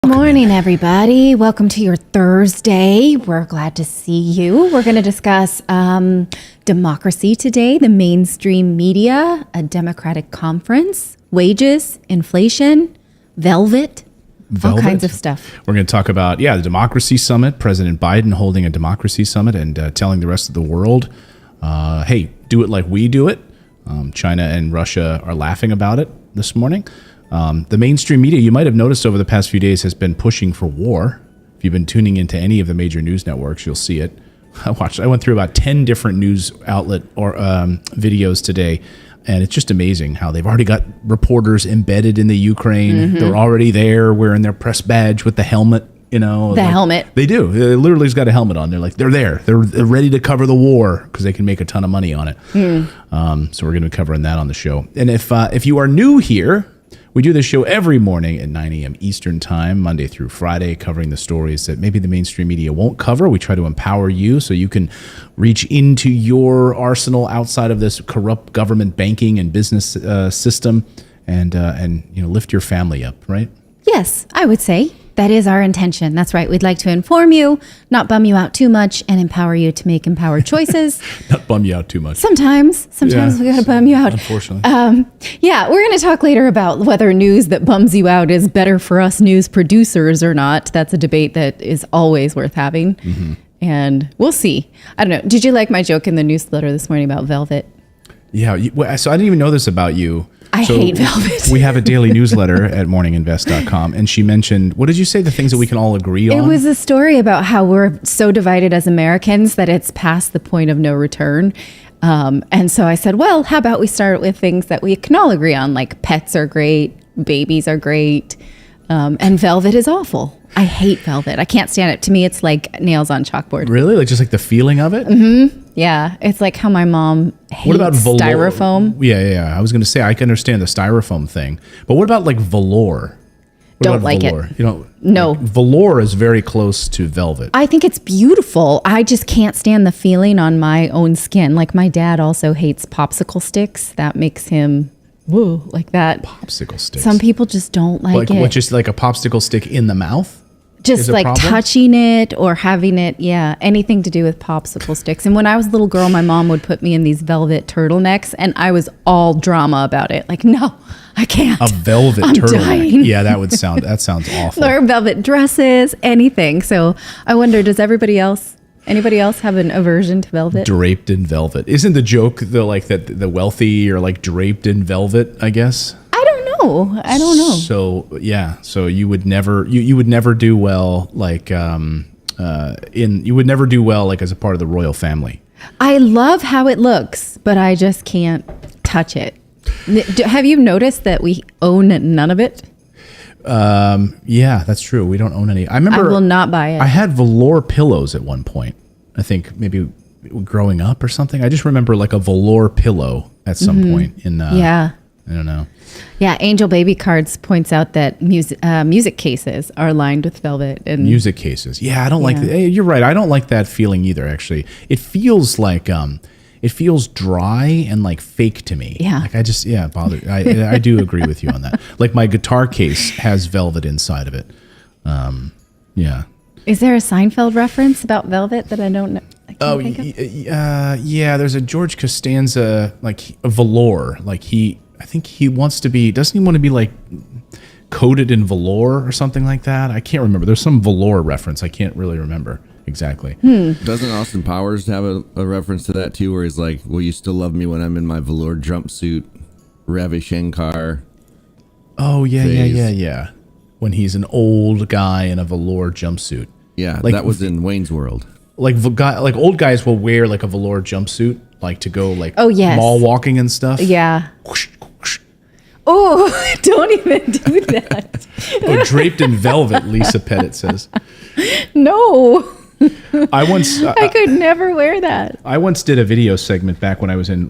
Good morning, everybody. Welcome to your Thursday. We're glad to see you. We're going to discuss democracy today, the mainstream media, a Democratic conference, wages, inflation, velvet, all kinds of stuff. We're going to talk about, the Democracy Summit, President Biden holding a Democracy Summit and telling the rest of the world, hey, do it like we do it. China and Russia are laughing about it this morning. The mainstream media, you might have noticed over the past few days, has been pushing for war. If you've been tuning into any of the major news networks, you'll see it. I went through about 10 different news outlet or videos today, and it's just amazing how they've already got reporters embedded in the Ukraine. Mm-hmm. They're already there wearing their press badge with the helmet. Helmet. They do. They literally has got a helmet on. They're there. They're ready to cover the war because they can make a ton of money on it. So we're going to be covering that on the show. And if you are new here, we do this show every morning at 9 a.m. Eastern Time, Monday through Friday, covering the stories that maybe the mainstream media won't cover. We try to empower you so you can reach into your arsenal outside of this corrupt government banking and business system and lift your family up, right? Yes, I would say. That is our intention. That's right. We'd like to inform you, not bum you out too much, and empower you to make empowered choices. Not bum you out too much. Sometimes we got to bum you out. Unfortunately. We're going to talk later about whether news that bums you out is better for us news producers or not. That's a debate that is always worth having. Mm-hmm. And we'll see. I don't know. Did you like my joke in the newsletter this morning about velvet? Yeah. So I didn't even know this about you. I hate velvet. We have a daily newsletter at morninginvest.com. And she mentioned, what did you say? The things that we can all agree on? It was a story about how we're so divided as Americans that it's past the point of no return. And so I said, well, how about we start with things that we can all agree on, like pets are great, babies are great, and velvet is awful. I hate velvet. I can't stand it. To me, it's like nails on chalkboard. Really? Just like the feeling of it? Mm-hmm. Yeah. It's like how my mom hates what about styrofoam. Yeah. I was going to say, I can understand the styrofoam thing. But what about like velour? Don't like velour? It. No. Like, velour is very close to velvet. I think it's beautiful. I just can't stand the feeling on my own skin. Like my dad also hates popsicle sticks. That makes him... woo, like that. Popsicle sticks. Some people just don't like it. What, just like a popsicle stick in the mouth? Just like touching it or having it, anything to do with popsicle sticks. And when I was a little girl, my mom would put me in these velvet turtlenecks, and I was all drama about it. Like, no, I can't. A velvet turtleneck. Yeah, that sounds awful. Or velvet dresses, anything. So I wonder, does anybody else have an aversion to velvet? Draped in velvet. Isn't the joke though like that the wealthy are like draped in velvet, I guess? I don't know. So you would never do well like you would never do well like as a part of the royal family. I love how it looks, but I just can't touch it. Have you noticed that we own none of it? Yeah, that's true. We don't own any. I will not buy it. I had velour pillows at one point. I think maybe growing up or something. I just remember like a velour pillow at some point in I don't know. Yeah, Angel Baby Cards points out that music cases are lined with velvet. And music cases. Yeah, I don't like that. Hey, you're right. I don't like that feeling either, actually. It feels like, it feels dry and like fake to me. Yeah. Like bother. I do agree with you on that. Like my guitar case has velvet inside of it. Yeah. Is there a Seinfeld reference about velvet that I don't know? Yeah. There's a George Costanza, like a velour. Like I think he wants to be, doesn't he want to be like coated in velour or something like that? I can't remember. There's some velour reference. I can't really remember exactly. Doesn't Austin Powers have a reference to that too, where he's like, will you still love me when I'm in my velour jumpsuit, Ravi Shankar? Oh, yeah. When he's an old guy in a velour jumpsuit. Yeah, like, that was in Wayne's World. Like old guys will wear like a velour jumpsuit, like to go like mall walking and stuff. Yeah. Whoosh, whoosh. Oh, don't even do that. Or draped in velvet, Lisa Pettit says. No. I could never wear that. I once did a video segment back when I was in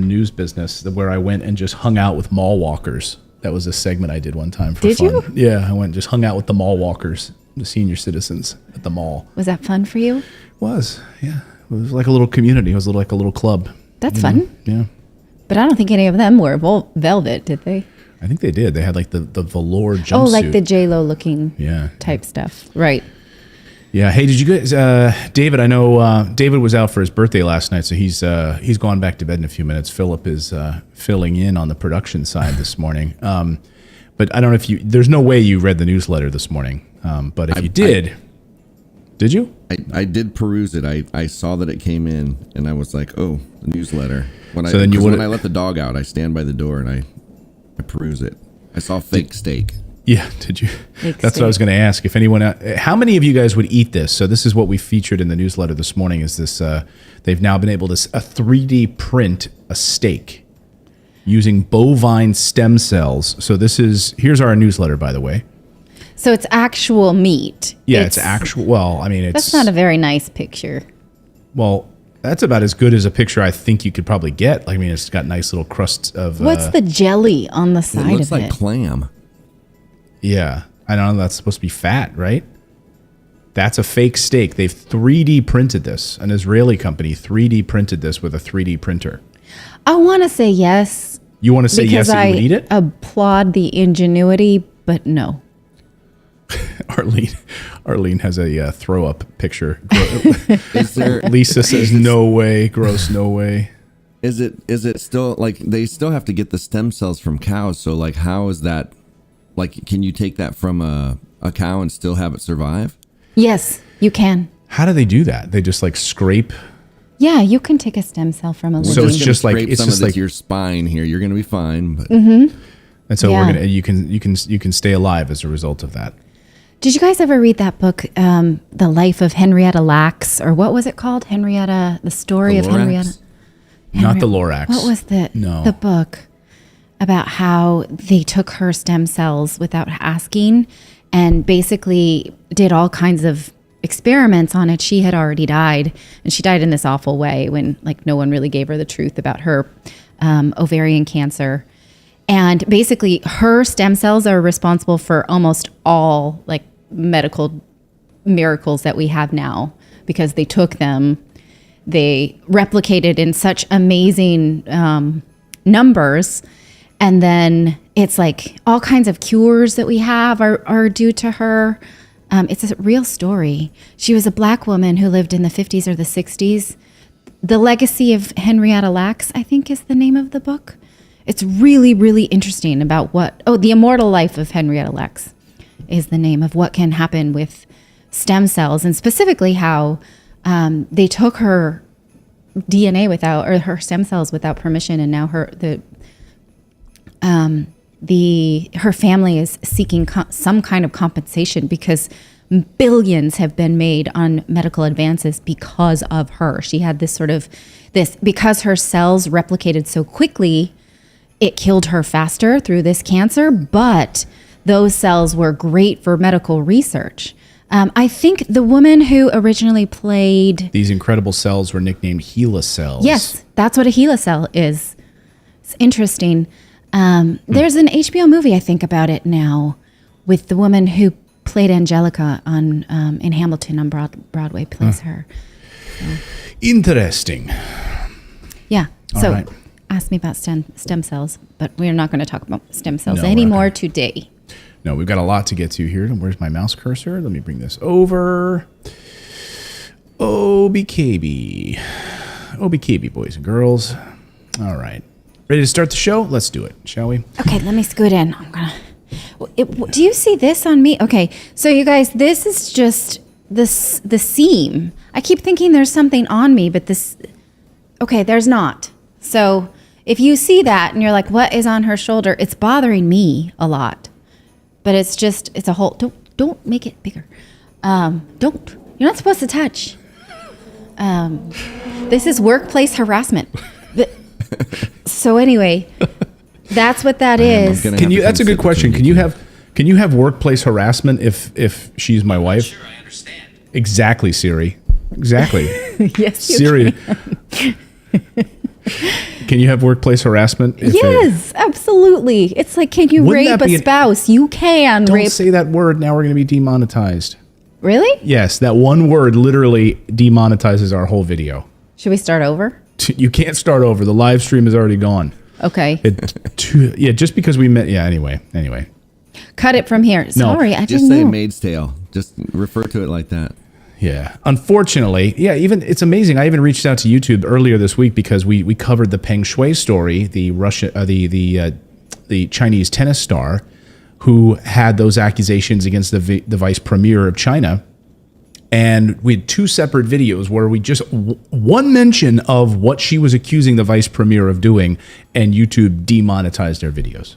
news business where I went and just hung out with mall walkers. That was a segment I did one time for fun. Did you? Yeah, I went and just hung out with the mall walkers, the senior citizens at the mall. Was that fun for you? It was, yeah. It was like a little community. It was like a little club. That's fun. Yeah. But I don't think any of them wore velvet, did they? I think they did. They had like the velour jumpsuit. Oh, like the J-Lo looking yeah. type stuff. Right. Yeah. Hey, did you guys, David, I know David was out for his birthday last night, so he's gone back to bed in a few minutes. Philip is filling in on the production side this morning. But I don't know if there's no way you read the newsletter this morning. But if you did you? I did peruse it. I saw that it came in, and I was like, oh, the newsletter. When I let the dog out, I stand by the door and I peruse it. I saw fake steak. Yeah, did you? That's what I was going to ask. If anyone, how many of you guys would eat this? So this is what we featured in the newsletter this morning. Is this? They've now been able to a 3D print a steak using bovine stem cells. So here's our newsletter, by the way. So it's actual meat. Yeah, it's actual. Well, I mean, that's not a very nice picture. Well, that's about as good as a picture I think you could probably get. I mean, it's got nice little crusts of. What's the jelly on the side of it? It looks like clam. Yeah, I don't know. That's supposed to be fat, right? That's a fake steak. They've 3D printed this. An Israeli company 3D printed this with a 3D printer. I want to say yes. You want to say yes and you would eat it? I applaud the ingenuity, but no. Arlene has a throw up picture. Lisa says no way, gross, no way. Is it still like they still have to get the stem cells from cows? So like, how is that? Like, can you take that from a cow and still have it survive? Yes, you can. How do they do that? They just like scrape. Yeah, you can take a stem cell from a living. So it's just like it's just like your spine here. You're going to be fine. But. Mm-hmm. And so you can stay alive as a result of that. Did you guys ever read that book, The Life of Henrietta Lacks, or what was it called? The story of Henrietta. Not the Lorax. What was the book about how they took her stem cells without asking and basically did all kinds of experiments on it. She had already died, and she died in this awful way when like no one really gave her the truth about her ovarian cancer. And basically her stem cells are responsible for almost all like medical miracles that we have now, because they took them, they replicated in such amazing numbers, and then it's like all kinds of cures that we have are due to her. It's a real story. She was a black woman who lived in the 50s or the 60s. The Legacy of Henrietta Lacks, I think, is the name of the book. It's really, really interesting about The Immortal Life of Henrietta Lacks is the name of what can happen with stem cells, and specifically how they took her DNA her stem cells without permission, and now her family is seeking some kind of compensation because billions have been made on medical advances because of her. She had because her cells replicated so quickly, it killed her faster through this cancer, but those cells were great for medical research. I think the woman who originally played... These incredible cells were nicknamed HeLa cells. Yes, that's what a HeLa cell is. It's interesting. There's an HBO movie, I think, about it now, with the woman who played Angelica in Hamilton on Broadway, plays her. So. Interesting. Yeah, so... All right. Ask me about stem cells, but we're not going to talk about stem cells anymore today. No, we've got a lot to get to here. Where's my mouse cursor? Let me bring this over. OBKB. OBKB, boys and girls. All right. Ready to start the show? Let's do it, shall we? Okay, let me scoot in. Do you see this on me? Okay, so you guys, this is just the seam. I keep thinking there's something on me, but there's not. So if you see that and you're like, what is on her shoulder? It's bothering me a lot, but it's a whole, don't make it bigger. You're not supposed to touch. This is workplace harassment. So anyway, that's what that is. That's a good question. Can you have workplace harassment if she's my wife? Sure, I understand. Exactly, Siri. Exactly. Yes, you Siri. can. Can you have workplace harassment? Yes, absolutely. It's like, can you rape a spouse? You can Don't rape. say that word. Now we're going to be demonetized. Really? Yes, that one word literally demonetizes our whole video. Should we start over? You can't start over. The live stream is already gone. Okay. Just because we met. Yeah. Anyway. Cut it from here. Sorry, I just didn't say know. Maid's Tale. Just refer to it like that. Yeah. Unfortunately, even it's amazing. I even reached out to YouTube earlier this week because we covered the Peng Shuai story, the Chinese tennis star who had those accusations against the vice premier of China. And we had two separate videos where we just one mention of what she was accusing the vice premier of doing, and YouTube demonetized their videos.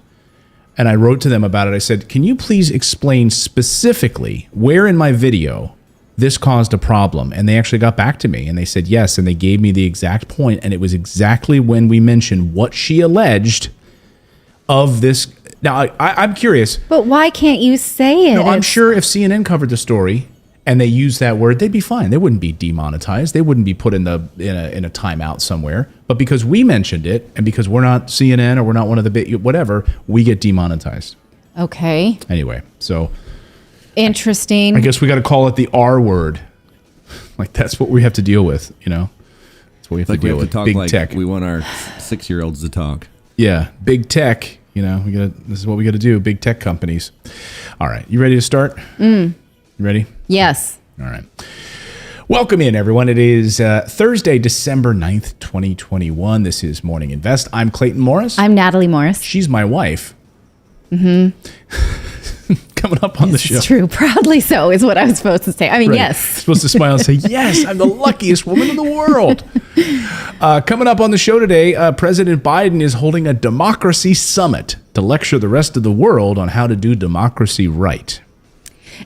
And I wrote to them about it. I said, can you please explain specifically where in my video this caused a problem? And they actually got back to me and they said yes. And they gave me the exact point. And it was exactly when we mentioned what she alleged of this. Now, I'm curious. But why can't you say it? No, I'm sure if CNN covered the story and they used that word, they'd be fine. They wouldn't be demonetized. They wouldn't be put in a timeout somewhere. But because we mentioned it, and because we're not CNN or we're not one of the big whatever, we get demonetized. Okay. Anyway, so interesting. I guess we got to call it the R word. Like that's what we have to deal with. That's what we have to deal with. Talk big like tech. We want our 6-year-olds to talk. Yeah, big tech. This is what we got to do. Big tech companies. All right, you ready to start? You ready? Yes. All right. Welcome in, everyone. It is Thursday, December 9th, 2021. This is Morning Invest. I'm Clayton Morris. I'm Natalie Morris. She's my wife. Mm-hmm. Coming up on the show. It's true. Proudly so is what I was supposed to say. I mean, Right. yes. Supposed to smile and say, yes, I'm the luckiest woman in the world. Coming up on the show today, President Biden is holding a democracy summit to lecture the rest of the world on how to do democracy right.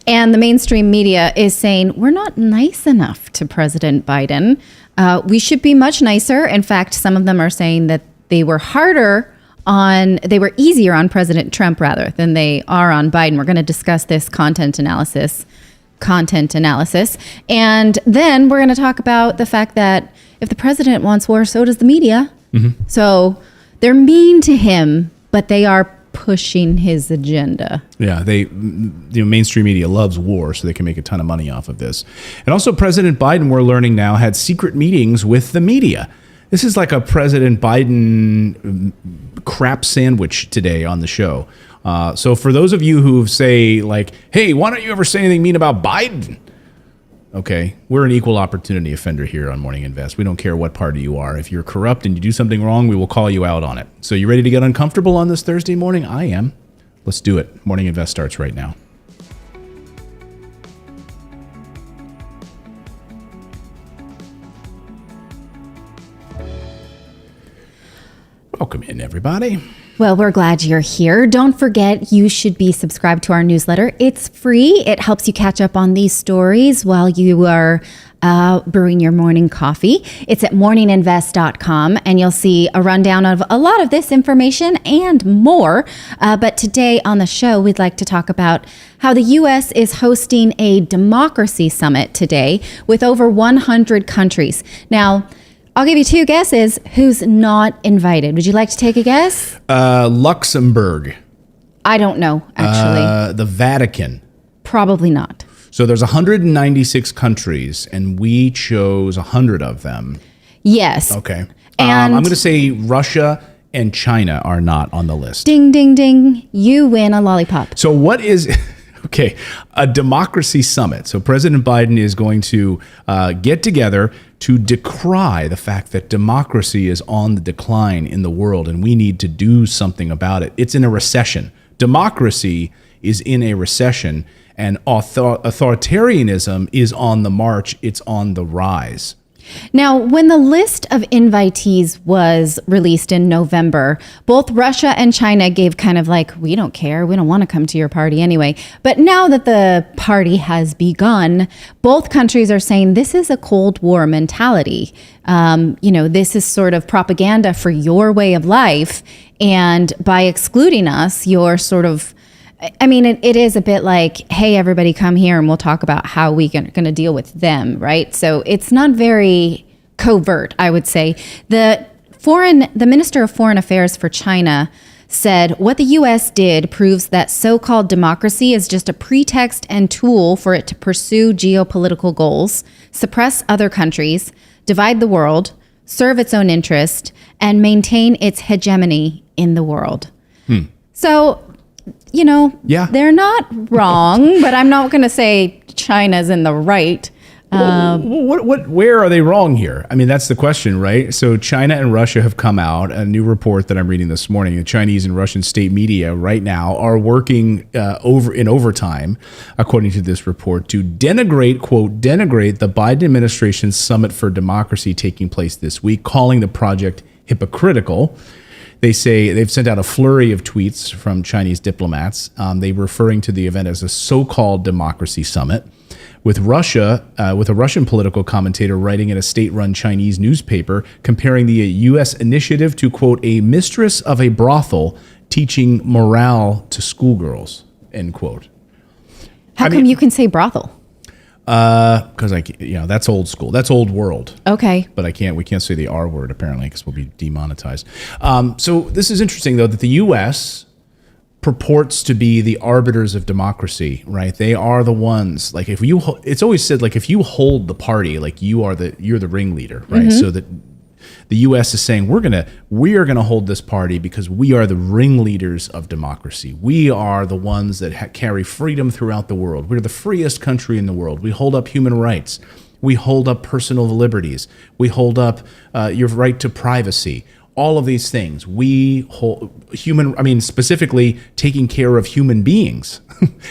And the mainstream media is saying we're not nice enough to President Biden. We should be much nicer. In fact, some of them are saying that they were easier on President Trump rather than they are on Biden. We're going to discuss this content analysis. And then we're going to talk about the fact that if the president wants war, so does the media. Mm-hmm. So they're mean to him, but they are pushing his agenda. Yeah, mainstream media loves war, so they can make a ton of money off of this. And also President Biden, we're learning now, had secret meetings with the media. This is like a President Biden crap sandwich today on the show. So for those of you who say like, hey, why don't you ever say anything mean about Biden? Okay, we're an equal opportunity offender here on Morning Invest. We don't care what party you are. If you're corrupt and you do something wrong, we will call you out on it. So you ready to get uncomfortable on this Thursday morning? I am. Let's do it. Morning Invest starts right now. Welcome in, everybody. Well, we're glad you're here. Don't forget, you should be subscribed to our newsletter. It's free. It helps you catch up on these stories while you are brewing your morning coffee. It's at morninginvest.com, and you'll see a rundown of a lot of this information and more. But today on the show, we'd like to talk about how the U.S. is hosting a democracy summit today with over 100 countries. Now, I'll give you two guesses who's not invited. Would you like to take a guess? Luxembourg. I don't know, actually. The Vatican. Probably not. So there's 196 countries, and we chose 100 of them. Yes. Okay. And I'm going to say Russia and China are not on the list. Ding, ding, ding. You win a lollipop. So what is... Okay, a democracy summit. So President Biden is going to get together to decry the fact that democracy is on the decline in the world and we need to do something about it. It's in a recession. Democracy is in a recession and authoritarianism is on the march. It's on the rise. Now, when the list of invitees was released in November, both Russia and China gave kind of like, we don't care, we don't want to come to your party anyway. But now that the party has begun, both countries are saying this is a Cold War mentality. This is sort of propaganda for your way of life. And by excluding us, you're sort of... it is a bit like, hey, everybody come here and we'll talk about how we're going to deal with them, right? So it's not very covert, I would say. The Minister of Foreign Affairs for China said, what the U.S. did proves that so-called democracy is just a pretext and tool for it to pursue geopolitical goals, suppress other countries, divide the world, serve its own interest, and maintain its hegemony in the world. So, they're not wrong, but I'm not going to say China's in the right. Where are they wrong here? I mean, that's the question, right? So China and Russia have come out. A new report that I'm reading this morning, the Chinese and Russian state media right now are working overtime, according to this report, to denigrate the Biden administration's Summit for Democracy taking place this week, calling the project hypocritical. They say they've sent out a flurry of tweets from Chinese diplomats. They referring to the event as a so-called democracy summit. With a Russian political commentator writing in a state-run Chinese newspaper, comparing the U.S. initiative to, quote, a mistress of a brothel teaching morale to schoolgirls, end quote. How come you can say brothel? Because that's old school. That's old world. Okay. But we can't say the R word apparently because we'll be demonetized. So this is interesting though that the U.S. purports to be the arbiters of democracy, right? They are the ones. Like it's always said like if you hold the party, like you're the ringleader, right? Mm-hmm. So that the U.S. is saying we are gonna hold this party because we are the ringleaders of democracy. We are the ones that carry freedom throughout the world. We're the freest country in the world. We hold up human rights. We hold up personal liberties. We hold up your right to privacy. All of these things we hold specifically taking care of human beings.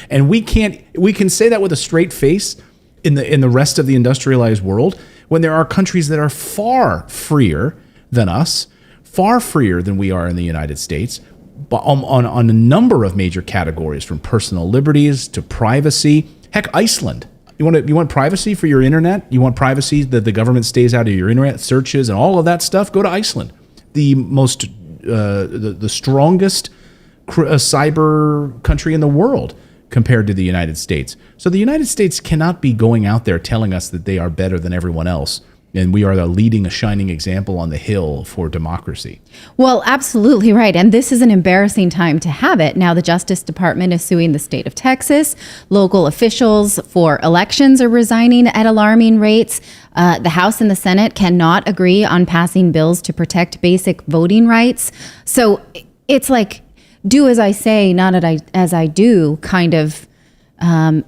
And we can say that with a straight face in the rest of the industrialized world when there are countries that are far freer than us, far freer than we are in the United States, but on a number of major categories, from personal liberties to privacy. Heck, Iceland. You want privacy for your internet? You want privacy that the government stays out of your internet searches and all of that stuff? Go to Iceland. The most, the strongest cyber country in the world compared to the United States. So the United States cannot be going out there telling us that they are better than everyone else. And we are leading a shining example on the hill for democracy. Well, absolutely right. And this is an embarrassing time to have it. Now, the Justice Department is suing the state of Texas. Local officials for elections are resigning at alarming rates. The House and the Senate cannot agree on passing bills to protect basic voting rights. So it's like, do as I say, not as I do kind of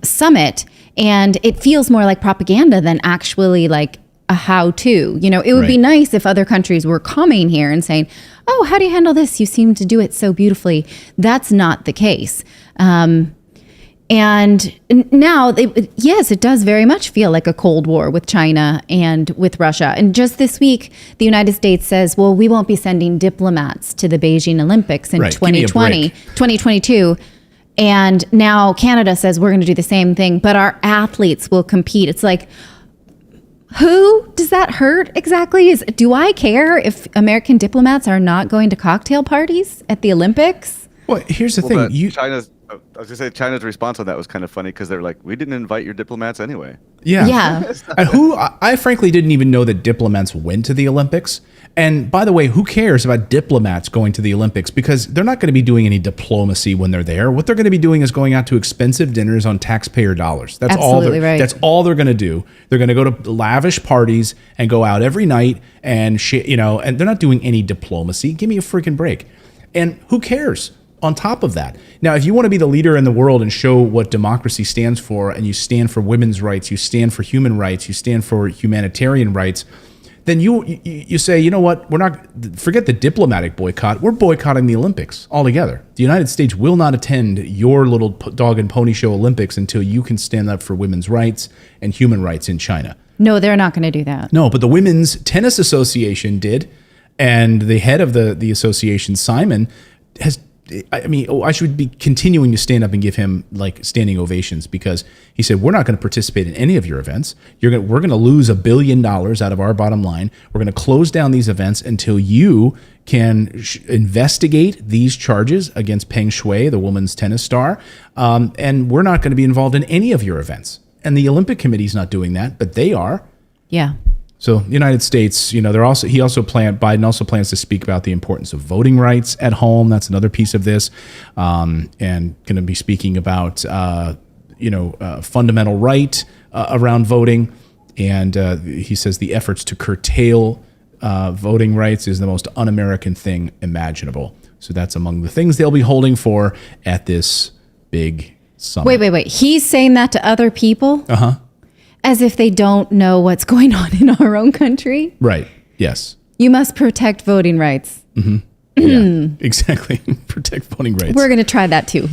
summit. And it feels more like propaganda than actually like a how-to. It would be nice if other countries were coming here and saying, oh, how do you handle this? You seem to do it so beautifully. That's not the case. And now, yes, it does very much feel like a Cold War with China and with Russia. And just this week, the United States says, well, we won't be sending diplomats to the Beijing Olympics in 2022. And now Canada says we're going to do the same thing, but our athletes will compete. It's like, who does that hurt exactly? Do I care if American diplomats are not going to cocktail parties at the Olympics? Well, here's the thing. China's response on that was kind of funny because they're like, we didn't invite your diplomats anyway. Yeah. I frankly didn't even know that diplomats went to the Olympics. And by the way, who cares about diplomats going to the Olympics? Because they're not going to be doing any diplomacy when they're there. What they're going to be doing is going out to expensive dinners on taxpayer dollars. That's Absolutely right. That's all they're going to do. They're going to go to lavish parties and go out every night and and they're not doing any diplomacy. Give me a freaking break. And who cares? On top of that, now, if you want to be the leader in the world and show what democracy stands for, and you stand for women's rights, you stand for human rights, you stand for humanitarian rights, then you say, you know what, forget the diplomatic boycott, we're boycotting the Olympics altogether. The United States will not attend your little dog and pony show Olympics until you can stand up for women's rights and human rights in China. No, they're not going to do that. No, but the Women's Tennis Association did, and the head of the association, Simon, I should be continuing to stand up and give him like standing ovations, because he said, we're not going to participate in any of your events. We're going to lose $1 billion out of our bottom line. We're going to close down these events until you can investigate these charges against Peng Shuai, the women's tennis star. And we're not going to be involved in any of your events. And the Olympic Committee's not doing that, but they are. Yeah. So the United States, Biden also plans to speak about the importance of voting rights at home. That's another piece of this, and going to be speaking about fundamental right around voting. And he says the efforts to curtail voting rights is the most un-American thing imaginable. So that's among the things they'll be holding for at this big summit. Wait. He's saying that to other people? Uh-huh. As if they don't know what's going on in our own country? Right. Yes. You must protect voting rights. Mm-hmm. Yeah, exactly. Protect voting rights. We're going to try that too.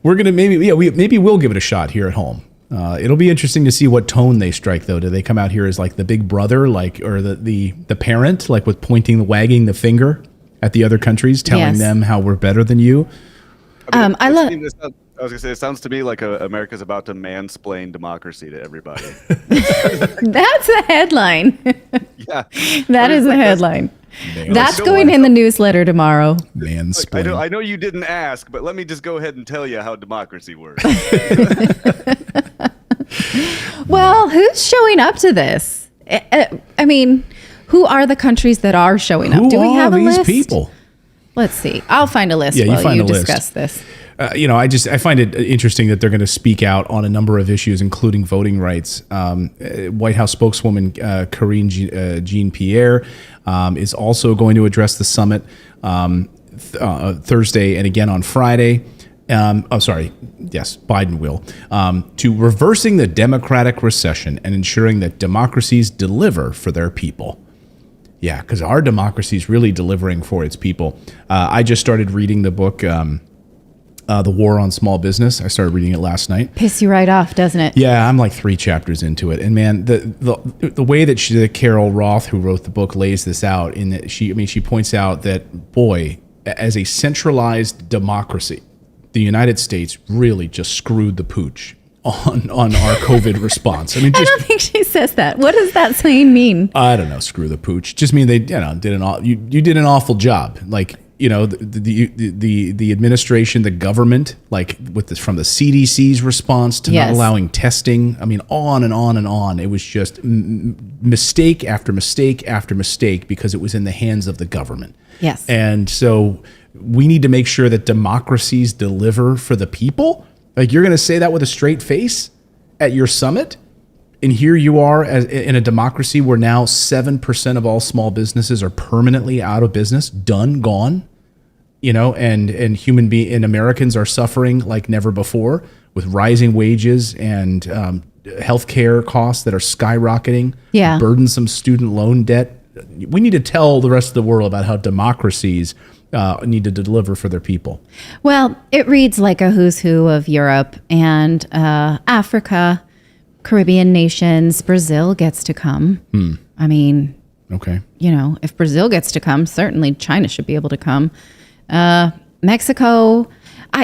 We're going to maybe we'll give it a shot here at home. It'll be interesting to see what tone they strike, though. Do they come out here as like the big brother, like, or the parent, like with wagging the finger at the other countries, telling them how we're better than you? I was gonna say, it sounds to me like America's about to mansplain democracy to everybody. That's a headline. Yeah, that is a headline. That's going in the newsletter tomorrow. Mansplain. I know you didn't ask, but let me just go ahead and tell you how democracy works. Well, who's showing up to this? I mean, who are the countries that are showing up? Do we have a list? Who are these people? Let's see. I'll find a list while you discuss this. I find it interesting that they're going to speak out on a number of issues, including voting rights. White House spokeswoman Karine Jean-Pierre is also going to address the summit Thursday and again on Friday. Biden will, to reversing the democratic recession and ensuring that democracies deliver for their people. Yeah, because our democracy is really delivering for its people. I just started reading the book, The War on Small Business. I started reading it last night. Piss you right off, doesn't it? Yeah, I'm like 3 chapters into it. And man, the way that Carol Roth, who wrote the book, lays this out, in that she points out that, boy, as a centralized democracy, the United States really just screwed the pooch on our COVID response. I don't think she says that. What does that saying mean? I don't know. Screw the pooch. Just mean they, you did an awful job. Like, the administration, the government, like from the CDC's response to not allowing testing. I mean, on and on and on. It was just mistake after mistake after mistake because it was in the hands of the government. Yes. And so we need to make sure that democracies deliver for the people. Like, you're going to say that with a straight face at your summit? And here you are in a democracy where now 7% of all small businesses are permanently out of business, done, gone, and Americans are suffering like never before with rising wages and healthcare costs that are skyrocketing, burdensome student loan debt. We need to tell the rest of the world about how democracies need to deliver for their people. Well, it reads like a who's who of Europe and Africa, Caribbean nations. Brazil gets to come. I mean, okay. If Brazil gets to come, certainly China should be able to come. Mexico.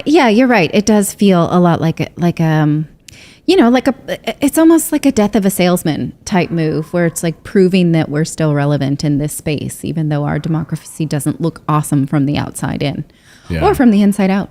You're right. It does feel a lot it's almost like a death of a salesman type move where it's like proving that we're still relevant in this space, even though our democracy doesn't look awesome from the outside in or from the inside out.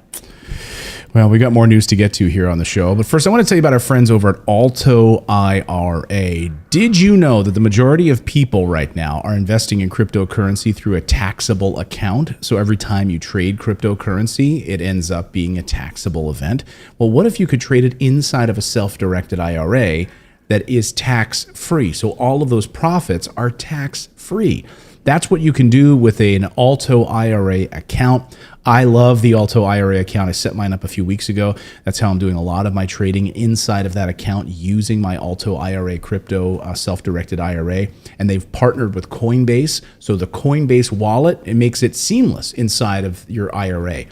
Well, we got more news to get to here on the show. But first, I want to tell you about our friends over at Alto IRA. Did you know that the majority of people right now are investing in cryptocurrency through a taxable account? So every time you trade cryptocurrency, it ends up being a taxable event. Well, what if you could trade it inside of a self-directed IRA that is tax-free? So all of those profits are tax-free. That's what you can do with an Alto IRA account. I love the Alto IRA account. I set mine up a few weeks ago. That's how I'm doing a lot of my trading inside of that account using my Alto IRA crypto self-directed IRA. And they've partnered with Coinbase. So the Coinbase wallet, it makes it seamless inside of your IRA.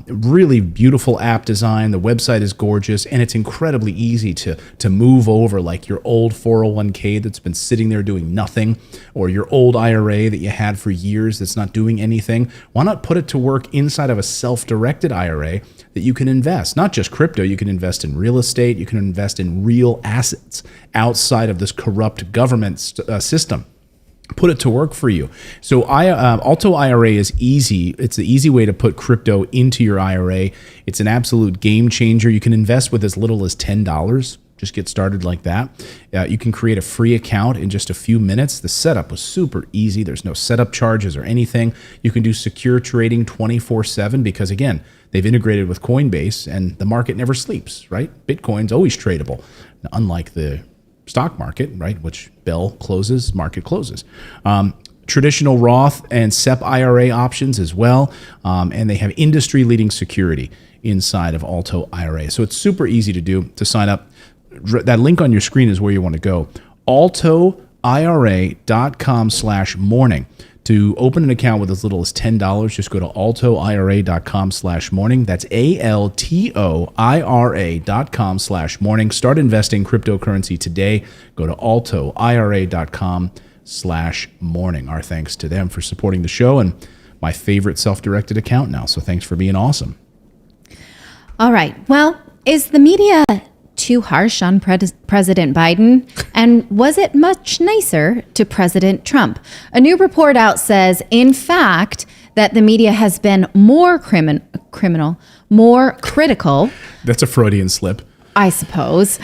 Really beautiful app design. The website is gorgeous, and it's incredibly easy to move over, like your old 401k that's been sitting there doing nothing, or your old IRA that you had for years that's not doing anything. Why not put it to work inside of a self-directed IRA that you can invest? Not just crypto, you can invest in real estate, you can invest in real assets outside of this corrupt government system. Put it to work for you. So Alto IRA is easy. It's the easy way to put crypto into your IRA. It's an absolute game changer. You can invest with as little as $10. Just get started like that. You can create a free account in just a few minutes. The setup was super easy. There's no setup charges or anything. You can do secure trading 24/7 because, again, they've integrated with Coinbase and the market never sleeps, right? Bitcoin's always tradable, unlike the stock market, right? Which bell closes, market closes. traditional Roth and SEP IRA options as well. And they have industry-leading security inside of Alto IRA. So it's super easy to do to sign up. That link on your screen is where you want to go. altoira.com/morning. To open an account with as little as $10, just go to altoira.com/morning. That's ALTOIRA.com/morning. Start investing cryptocurrency today. Go to altoira.com/morning. Our thanks to them for supporting the show and my favorite self-directed account now. So thanks for being awesome. All right. Well, is the media too harsh on President Biden? And was it much nicer to President Trump? A new report out says, in fact, that the media has been more more critical. That's a Freudian slip. I suppose.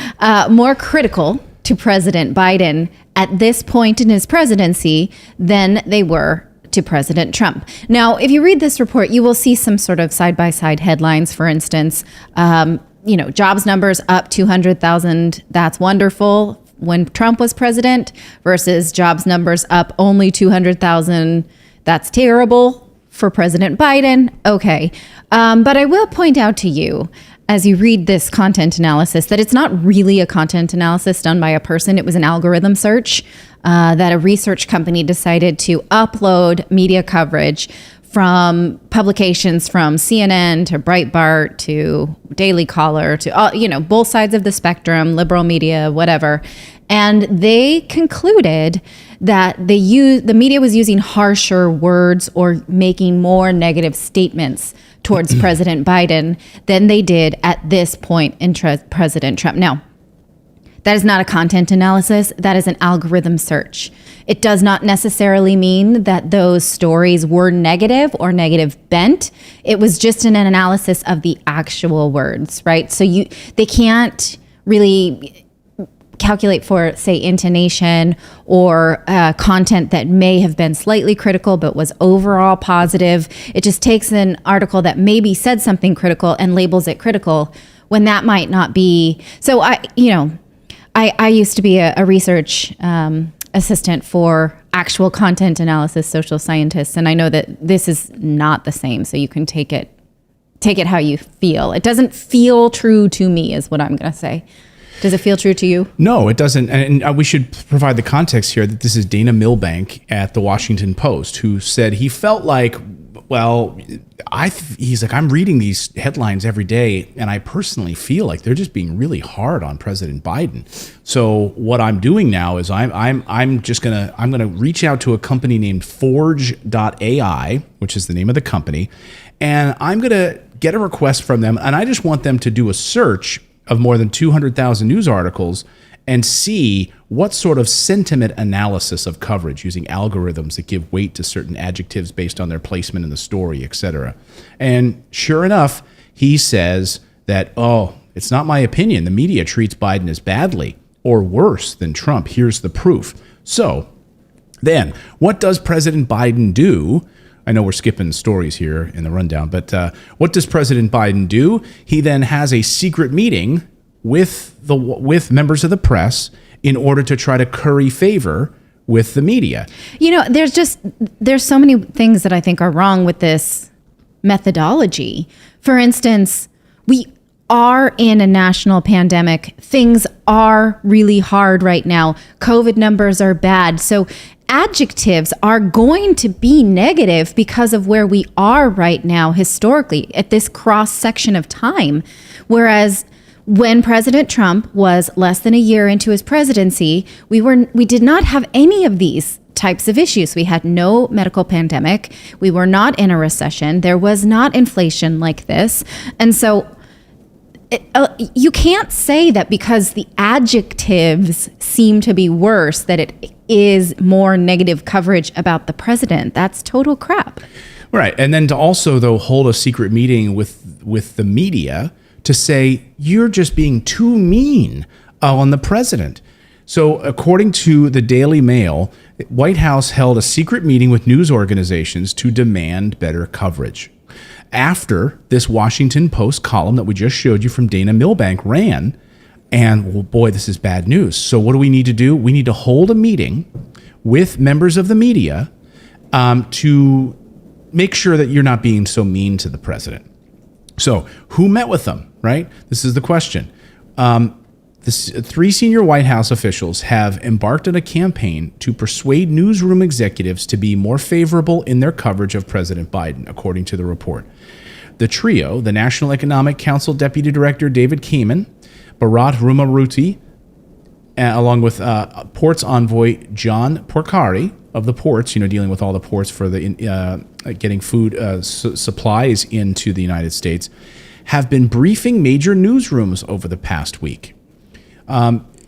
More critical to President Biden at this point in his presidency than they were to President Trump. Now, if you read this report, you will see some sort of side-by-side headlines. For instance, jobs numbers up 200,000. That's wonderful when Trump was president versus jobs numbers up only 200,000. That's terrible for President Biden. Okay. But I will point out to you, as you read this content analysis, that it's not really a content analysis done by a person. It was an algorithm search that a research company decided to upload media coverage from publications from CNN to Breitbart to Daily Caller to all, both sides of the spectrum, liberal media, whatever. And they concluded that the media was using harsher words or making more negative statements towards President Biden than they did at this point in President Trump. Now, that is not a content analysis. That is an algorithm search. It does not necessarily mean that those stories were negative or negative bent. It was just an analysis of the actual words, right? So they can't really calculate for, say, intonation or content that may have been slightly critical but was overall positive. It just takes an article that maybe said something critical and labels it critical when that might not be. So I used to be a research assistant for actual content analysis, social scientists, and I know that this is not the same. So you can take it how you feel. It doesn't feel true to me, is what I'm going to say. Does it feel true to you? No, it doesn't. And we should provide the context here that this is Dana Milbank at the Washington Post, who said he felt like, he's like, I'm reading these headlines every day, and I personally feel like they're just being really hard on President Biden. So what I'm doing now is I'm gonna reach out to a company named Forge.ai, which is the name of the company, and I'm gonna get a request from them, and I just want them to do a search of more than 200,000 news articles and see what sort of sentiment analysis of coverage using algorithms that give weight to certain adjectives based on their placement in the story, etc. And sure enough, he says that, it's not my opinion. The media treats Biden as badly or worse than Trump. Here's the proof. So then, what does President Biden do? I know we're skipping stories here in the rundown, but what does President Biden do? He then has a secret meeting with members of the press in order to try to curry favor with the media. There's so many things that I think are wrong with this methodology. For instance, we are in a national pandemic. Things are really hard right now. COVID numbers are bad. So adjectives are going to be negative because of where we are right now historically at this cross section of time. Whereas when President Trump was less than a year into his presidency, we did not have any of these types of issues. We had no medical pandemic. We were not in a recession. There was not inflation like this. And so you can't say that because the adjectives seem to be worse, that it is more negative coverage about the president. That's total crap. Right. And then to also, though, hold a secret meeting with the media to say, you're just being too mean on the president. So according to the Daily Mail, White House held a secret meeting with news organizations to demand better coverage. After this Washington Post column that we just showed you from Dana Milbank ran, and well, boy, this is bad news. So what do we need to do? We need to hold a meeting with members of the media to make sure that you're not being so mean to the president. So who met with them, right? This is the question. Three senior White House officials have embarked on a campaign to persuade newsroom executives to be more favorable in their coverage of President Biden, according to the report. The trio, the National Economic Council Deputy Director David Kamen, Bharat Rumaruti, along with ports envoy John Porcari of the ports, dealing with all the ports for the getting food supplies into the United States, have been briefing major newsrooms over the past week.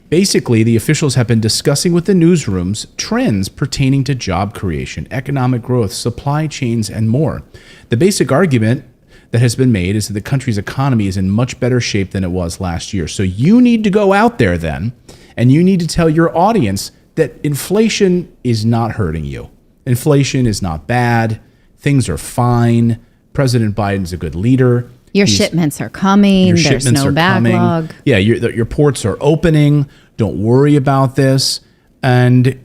Basically, the officials have been discussing with the newsrooms trends pertaining to job creation, economic growth, supply chains, and more. The basic argument that has been made is that the country's economy is in much better shape than it was last year. So you need to go out there then, and you need to tell your audience that inflation is not hurting you. Inflation is not bad. Things are fine. President Biden's a good leader. Your shipments are coming. There's no backlog. Coming. Yeah, your ports are opening. Don't worry about this. And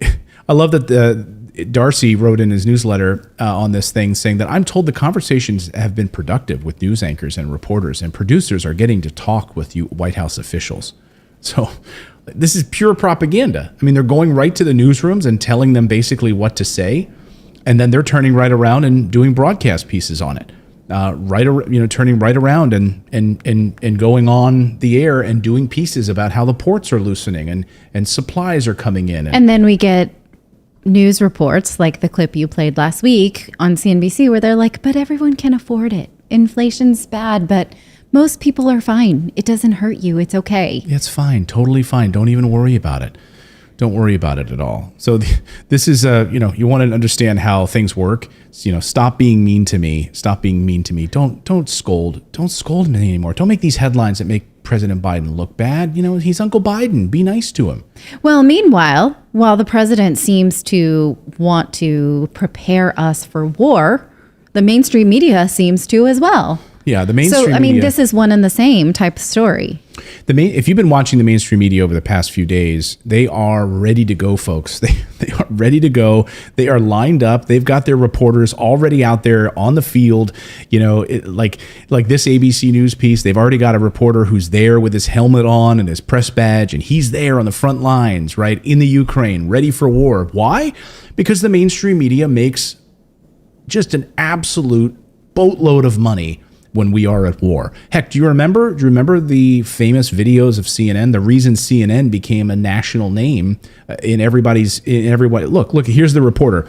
I love that Darcy wrote in his newsletter on this thing saying that I'm told the conversations have been productive with news anchors and reporters, and producers are getting to talk with you White House officials. So this is pure propaganda. I mean, they're going right to the newsrooms and telling them basically what to say, and then they're turning right around and doing broadcast pieces on it. Turning right around and going on the air and doing pieces about how the ports are loosening and supplies are coming in. And then we get news reports like the clip you played last week on CNBC where they're like, but everyone can afford it. Inflation's bad, but most people are fine. It doesn't hurt you. It's okay. It's fine. Totally fine. Don't even worry about it. Don't worry about it at all. So this is, you want to understand how things work. Stop being mean to me. Stop being mean to me. Don't scold. Don't scold me anymore. Don't make these headlines that make President Biden look bad. He's Uncle Biden. Be nice to him. Well, meanwhile, while the president seems to want to prepare us for war, the mainstream media seems to as well. Yeah, the mainstream media. So, this is one and the same type of story. If you've been watching the mainstream media over the past few days, they are ready to go, folks. They are ready to go. They are lined up. They've got their reporters already out there on the field. Like this ABC News piece, they've already got a reporter who's there with his helmet on and his press badge, and he's there on the front lines, right, in the Ukraine, ready for war. Why? Because the mainstream media makes just an absolute boatload of money when we are at war. Heck, do you remember the famous videos of CNN? The reason CNN became a national name in everybody. Look, here's the reporter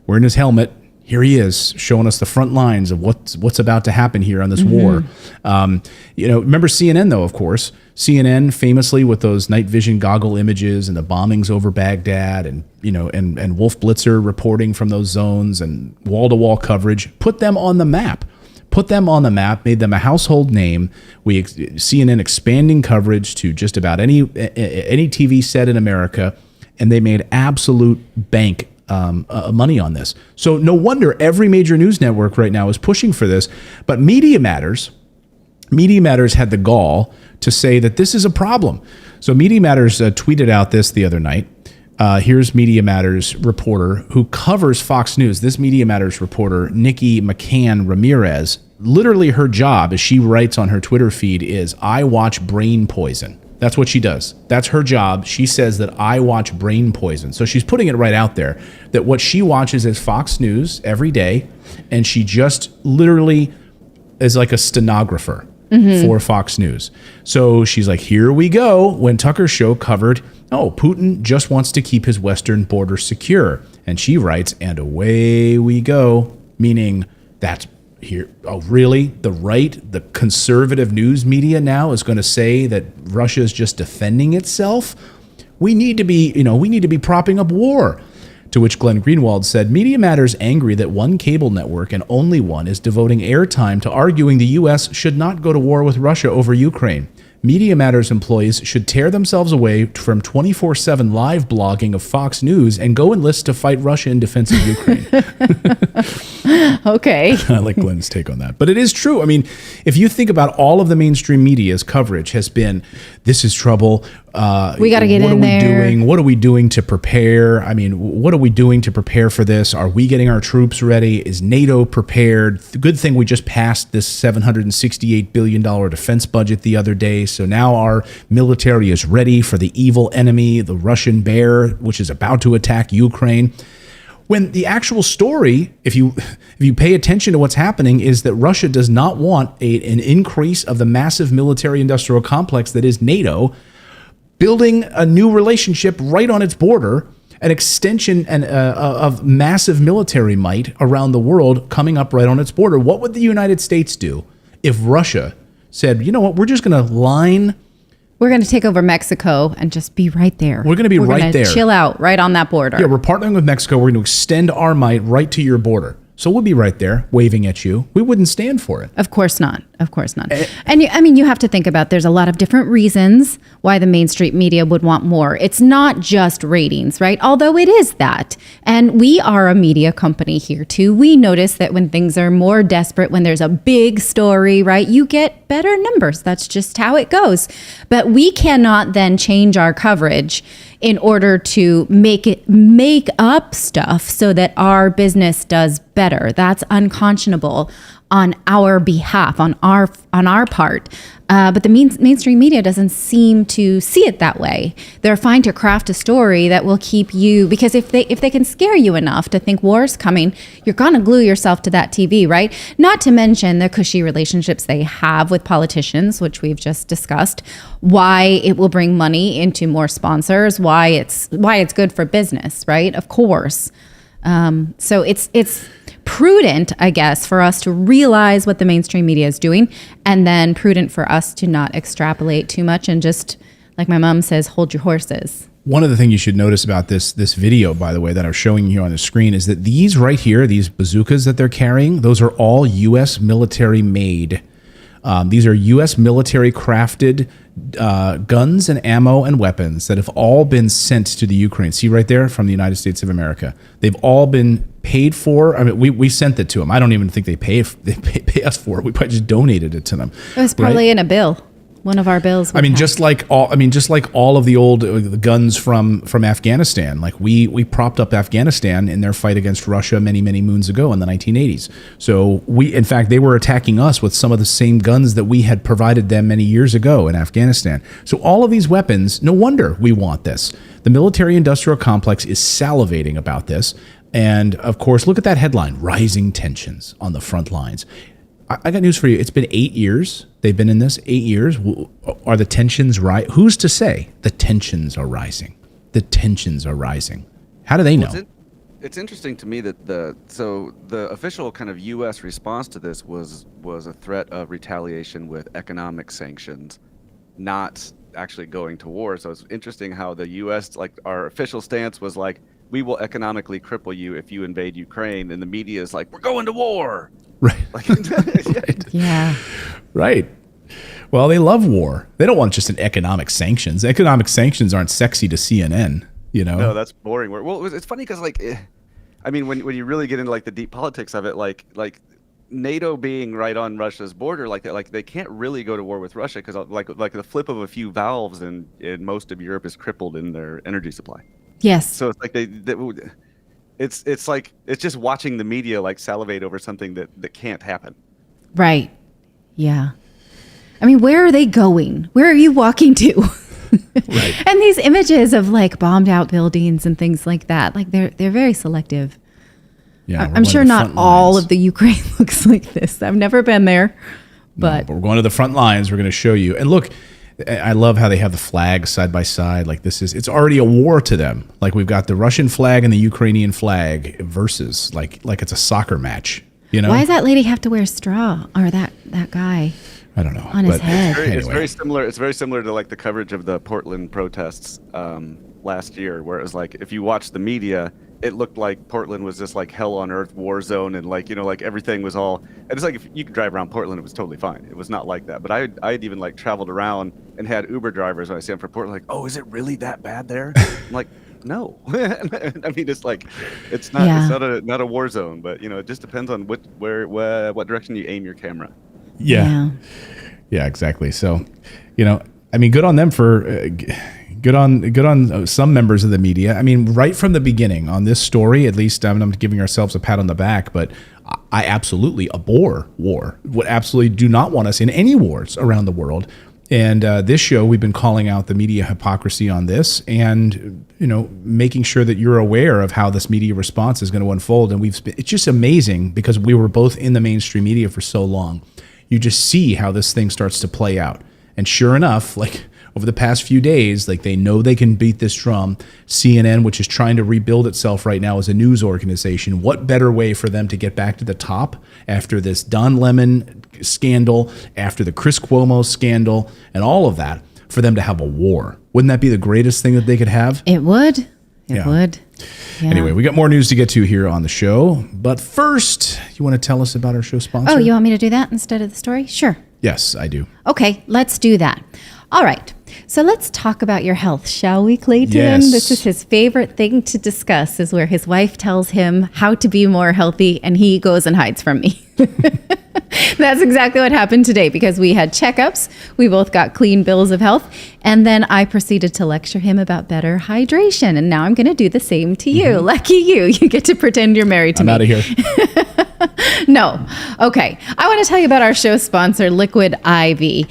wearing his helmet. Here he is showing us the front lines of what's about to happen here on this war. Remember CNN though, of course. CNN famously with those night vision goggle images and the bombings over Baghdad and Wolf Blitzer reporting from those zones and wall-to-wall coverage, put them on the map. Made them a household name. CNN expanding coverage to just about any TV set in America, and they made absolute bank money on this. So no wonder every major news network right now is pushing for this. But Media Matters had the gall to say that this is a problem. So Media Matters tweeted out this the other night. Here's Media Matters reporter who covers Fox News. This Media Matters reporter, Nikki McCann Ramirez, literally her job, as she writes on her Twitter feed, is I watch brain poison. That's what she does. That's her job. She says that I watch brain poison. So she's putting it right out there that what she watches is Fox News every day, and she just literally is like a stenographer for Fox News. So she's like, here we go. When Tucker's show covered, Putin just wants to keep his western border secure. And she writes, and away we go, meaning that's here. Oh, really? The conservative news media now is going to say that Russia is just defending itself? We need to be propping up war. To which Glenn Greenwald said, Media Matters angry that one cable network, and only one, is devoting airtime to arguing the U.S. should not go to war with Russia over Ukraine. Media Matters employees should tear themselves away from 24/7 live blogging of Fox News and go enlist to fight Russia in defense of Ukraine. Okay. I like Glenn's take on that. But it is true. I mean, if you think about all of the mainstream media's coverage has been, this is trouble. We got to get in there. What are we doing to prepare? I mean, what are we doing to prepare for this? Are we getting our troops ready? Is NATO prepared? Good thing we just passed this $768 billion defense budget the other day. So now our military is ready for the evil enemy, the Russian bear, which is about to attack Ukraine. When the actual story, if you pay attention to what's happening, is that Russia does not want an increase of the massive military-industrial complex that is NATO, building a new relationship right on its border, an extension of massive military might around the world coming up right on its border. What would the United States do if Russia said, you know what, we're just going to line... We're going to take over Mexico and just be right there. We're going to be right there. Chill out right on that border. Yeah, we're partnering with Mexico. We're going to extend our might right to your border. So we'll be right there waving at you. We wouldn't stand for it. Of course not. Of course not. And you have to think about there's a lot of different reasons why the mainstream media would want more. It's not just ratings, right? Although it is that. And we are a media company here too. We notice that when things are more desperate, when there's a big story, right, you get better numbers. That's just how it goes. But we cannot then change our coverage in order to make up stuff so that our business does better. That's unconscionable on our behalf, on our part. But the mainstream media doesn't seem to see it that way. They're fine to craft a story that will keep you, because if they can scare you enough to think war's coming, you're gonna glue yourself to that TV, right? Not to mention the cushy relationships they have with politicians, which we've just discussed, why it will bring money into more sponsors, why it's good for business, right? Of course. So it's prudent, I guess, for us to realize what the mainstream media is doing, and then prudent for us to not extrapolate too much and just, like my mom says, hold your horses. One of the things you should notice about this video, by the way, that I'm showing you on the screen is that these right here, these bazookas that they're carrying, those are all U.S. military made. These are U.S. military crafted guns and ammo and weapons that have all been sent to the Ukraine. See right there, from the United States of America. They've all been paid for. I mean, we sent it to them. I don't even think they pay us for it. We probably just donated it to them. It was probably in a bill. One of our bills. Just like all of the old guns from Afghanistan. Like we propped up Afghanistan in their fight against Russia many moons ago in the 1980s. So in fact, they were attacking us with some of the same guns that we had provided them many years ago in Afghanistan. So all of these weapons, no wonder we want this. The military-industrial complex is salivating about this. And of course, look at that headline: rising tensions on the front lines. I got news for you. It's been 8 years. They've been in this 8 years. Are the tensions right? Who's to say the tensions are rising? The tensions are rising. How do they know? It's interesting to me that the official kind of U.S. response to this was a threat of retaliation with economic sanctions, not actually going to war. So it's interesting how the U.S., like our official stance was like, we will economically cripple you if you invade Ukraine, and the media is like, we're going to war. Right. Right. Yeah. Right. Well, they love war. They don't want just an economic sanctions. Economic sanctions aren't sexy to CNN, you know? No, that's boring. Well, it's funny because, I mean, when you really get into like the deep politics of it, like NATO being right on Russia's border, like they can't really go to war with Russia because like the flip of a few valves in most of Europe is crippled in their energy supply. Yes. So it's like it's like it's just watching the media like salivate over something that can't happen. Right. Yeah. I mean, where are they going? Where are you walking to? Right. And these images of like bombed out buildings and things like that, like they're very selective. Yeah, I'm sure not all of the Ukraine looks like this. I've never been there, but we're going to the front lines. We're going to show you. And look, I love how they have the flags side by side. Like it's already a war to them. Like we've got the Russian flag and the Ukrainian flag versus like it's a soccer match. You know? Why does that lady have to wear straw, or that guy? I don't know. On his head. It's very similar. It's very similar to like the coverage of the Portland protests last year, where it was like if you watch the media, it looked like Portland was this like hell on earth war zone, and like like everything was all. And it's like if you could drive around Portland, it was totally fine. It was not like that. But I had even like traveled around and had Uber drivers when I see them for Portland, like, oh, is it really that bad there? I'm like, no. I mean, it's like it's not a war zone, but it just depends on what direction you aim your camera. Yeah, exactly. So, I mean, good on them for Good on some members of the media. I mean, right from the beginning on this story, at least I'm giving ourselves a pat on the back, but I absolutely abhor war. Would absolutely do not want us in any wars around the world. And this show, we've been calling out the media hypocrisy on this, and making sure that you're aware of how this media response is going to unfold. And it's just amazing because we were both in the mainstream media for so long. You just see how this thing starts to play out. And sure enough, like over the past few days, like they know they can beat this drum. CNN, which is trying to rebuild itself right now as a news organization, what better way for them to get back to the top after this Don Lemon scandal, after the Chris Cuomo scandal, and all of that, for them to have a war? Wouldn't that be the greatest thing that they could have? It would. It would. Yeah. Anyway, we got more news to get to here on the show. But first, you want to tell us about our show sponsor? Oh, you want me to do that instead of the story? Sure. Yes, I do. Okay, let's do that. All right. So let's talk about your health, shall we, Clayton? Yes. This is his favorite thing to discuss, is where his wife tells him how to be more healthy and he goes and hides from me. That's exactly what happened today, because we had checkups. We both got clean bills of health. And then I proceeded to lecture him about better hydration. And now I'm going to do the same to you. Mm-hmm. Lucky you. You get to pretend you're married to me. I'm out of here. No. Okay. I want to tell you about our show sponsor, Liquid IV.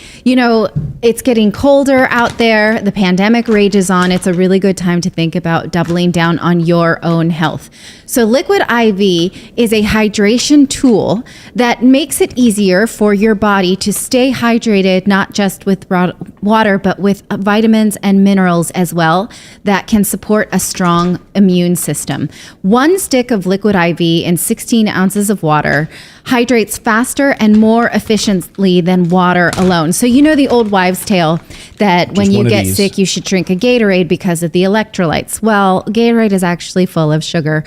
It's getting colder out there. The pandemic rages on. It's a really good time to think about doubling down on your own health. So Liquid IV is a hydration tool that makes it easier for your body to stay hydrated, not just with water, but with vitamins and minerals as well, that can support a strong immune system. One stick of Liquid IV in 16 ounces of water hydrates faster and more efficiently than water alone. So the old wives' tale that when you get sick, you should drink a Gatorade because of the electrolytes. Well, Gatorade is actually full of sugar.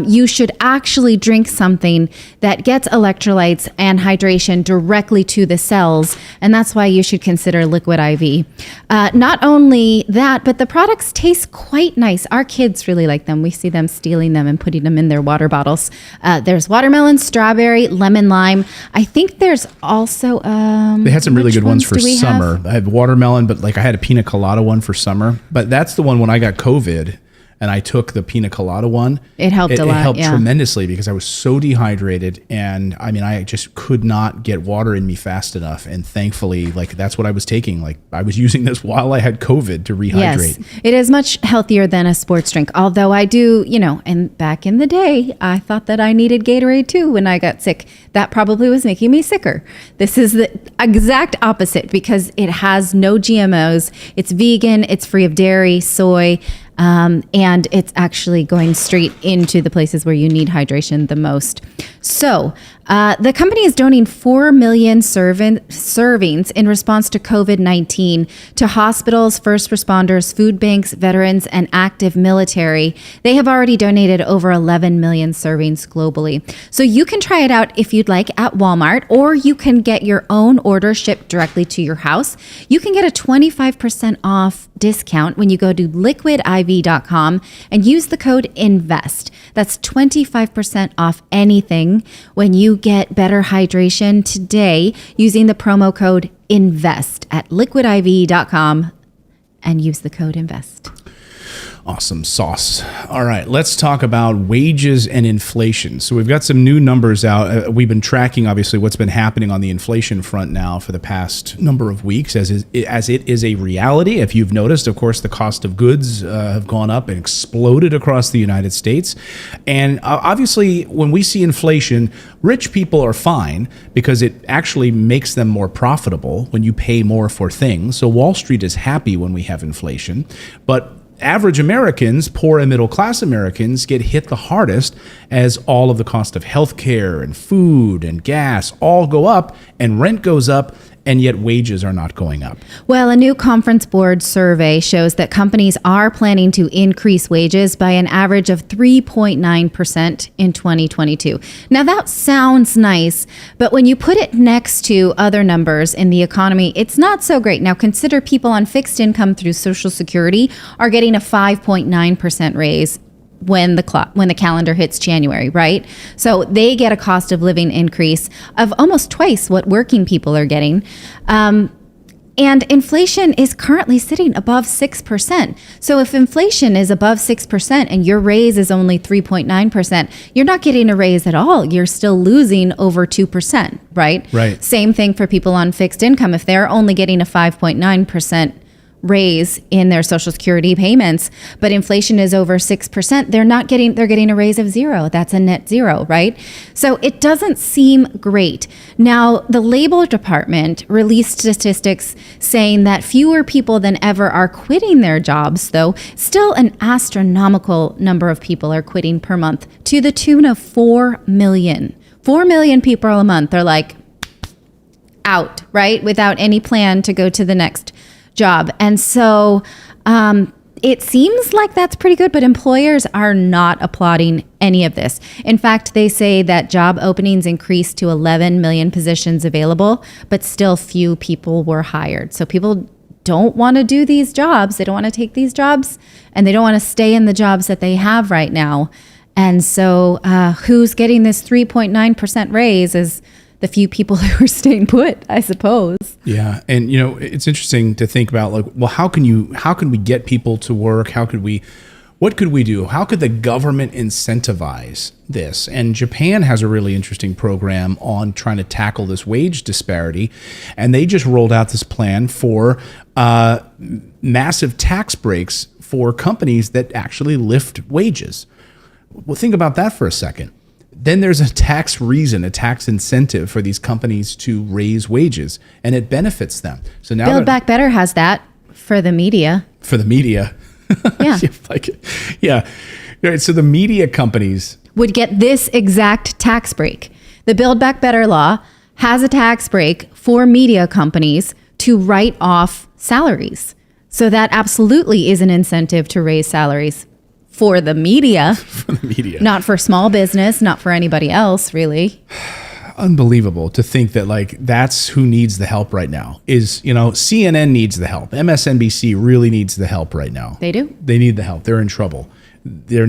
You should actually drink something that gets electrolytes and hydration directly to the cells, and that's why you should consider Liquid IV. Not only that, but the products taste quite nice. Our kids really like them. We see them stealing them and putting them in their water bottles. There's watermelon, strawberry, lemon, lime. I think there's also they had some really good ones for summer. I had watermelon, but I had a pina colada one for summer. But that's the one when I got COVID and I took the pina colada one. It helped a lot. It helped tremendously because I was so dehydrated, and I just could not get water in me fast enough. And thankfully, that's what I was taking. I was using this while I had COVID to rehydrate. Yes, it is much healthier than a sports drink. Although I do, and back in the day, I thought that I needed Gatorade too when I got sick. That probably was making me sicker. This is the exact opposite because it has no GMOs. It's vegan. It's free of dairy, soy. And it's actually going straight into the places where you need hydration the most. So the company is donating 4 million servings in response to COVID-19 to hospitals, first responders, food banks, veterans, and active military. They have already donated over 11 million servings globally. So you can try it out if you'd like at Walmart, or you can get your own order shipped directly to your house. You can get a 25% off discount when you go to liquidiv.com and use the code INVEST. That's 25% off anything when you get better hydration today using the promo code INVEST at liquidiv.com and use the code INVEST. Awesome sauce. All right, let's talk about wages and inflation. So we've got some new numbers out. We've been tracking, obviously, what's been happening on the inflation front now for the past number of weeks, as it is a reality. If you've noticed, of course, the cost of goods have gone up and exploded across the United States. And obviously, when we see inflation, rich people are fine because it actually makes them more profitable when you pay more for things. So Wall Street is happy when we have inflation. But average Americans, poor and middle class Americans, get hit the hardest as all of the cost of healthcare and food and gas all go up and rent goes up, and yet wages are not going up. Well, a new Conference Board survey shows that companies are planning to increase wages by an average of 3.9% in 2022. Now, that sounds nice, but when you put it next to other numbers in the economy, it's not so great. Now, consider people on fixed income through Social Security are getting a 5.9% raise when the calendar hits January, right? So they get a cost of living increase of almost twice what working people are getting. And inflation is currently sitting above 6%. So if inflation is above 6% and your raise is only 3.9%, you're not getting a raise at all. You're still losing over 2%, right? Right. Same thing for people on fixed income. If they're only getting a 5.9% raise in their Social Security payments, but inflation is over 6%, they're getting a raise of zero. That's a net zero, right? So it doesn't seem great. Now, the Labor Department released statistics saying that fewer people than ever are quitting their jobs, though still an astronomical number of people are quitting per month, to the tune of 4 million. 4 million people a month are like out, right? Without any plan to go to the next job. And so it seems like that's pretty good, but employers are not applauding any of this. In fact, they say that job openings increased to 11 million positions available, but still few people were hired. So people don't want to do these jobs. They don't want to take these jobs, and they don't want to stay in the jobs that they have right now. And so who's getting this 3.9% raise is the few people who are staying put, I suppose. Yeah. And, it's interesting to think about, like, well, how can we get people to work? What could we do? How could the government incentivize this? And Japan has a really interesting program on trying to tackle this wage disparity. And they just rolled out this plan for massive tax breaks for companies that actually lift wages. Well, think about that for a second. Then there's a tax incentive for these companies to raise wages, and it benefits them. So now Build Back Better has that for the media. Yeah. Yeah. Right. So the media companies would get this exact tax break. The Build Back Better law has a tax break for media companies to write off salaries. So that absolutely is an incentive to raise salaries. For the media. Not for small business, not for anybody else, really. Unbelievable to think that, like, that's who needs the help right now. CNN needs the help. MSNBC really needs the help right now. They do. They need the help. They're in trouble. They're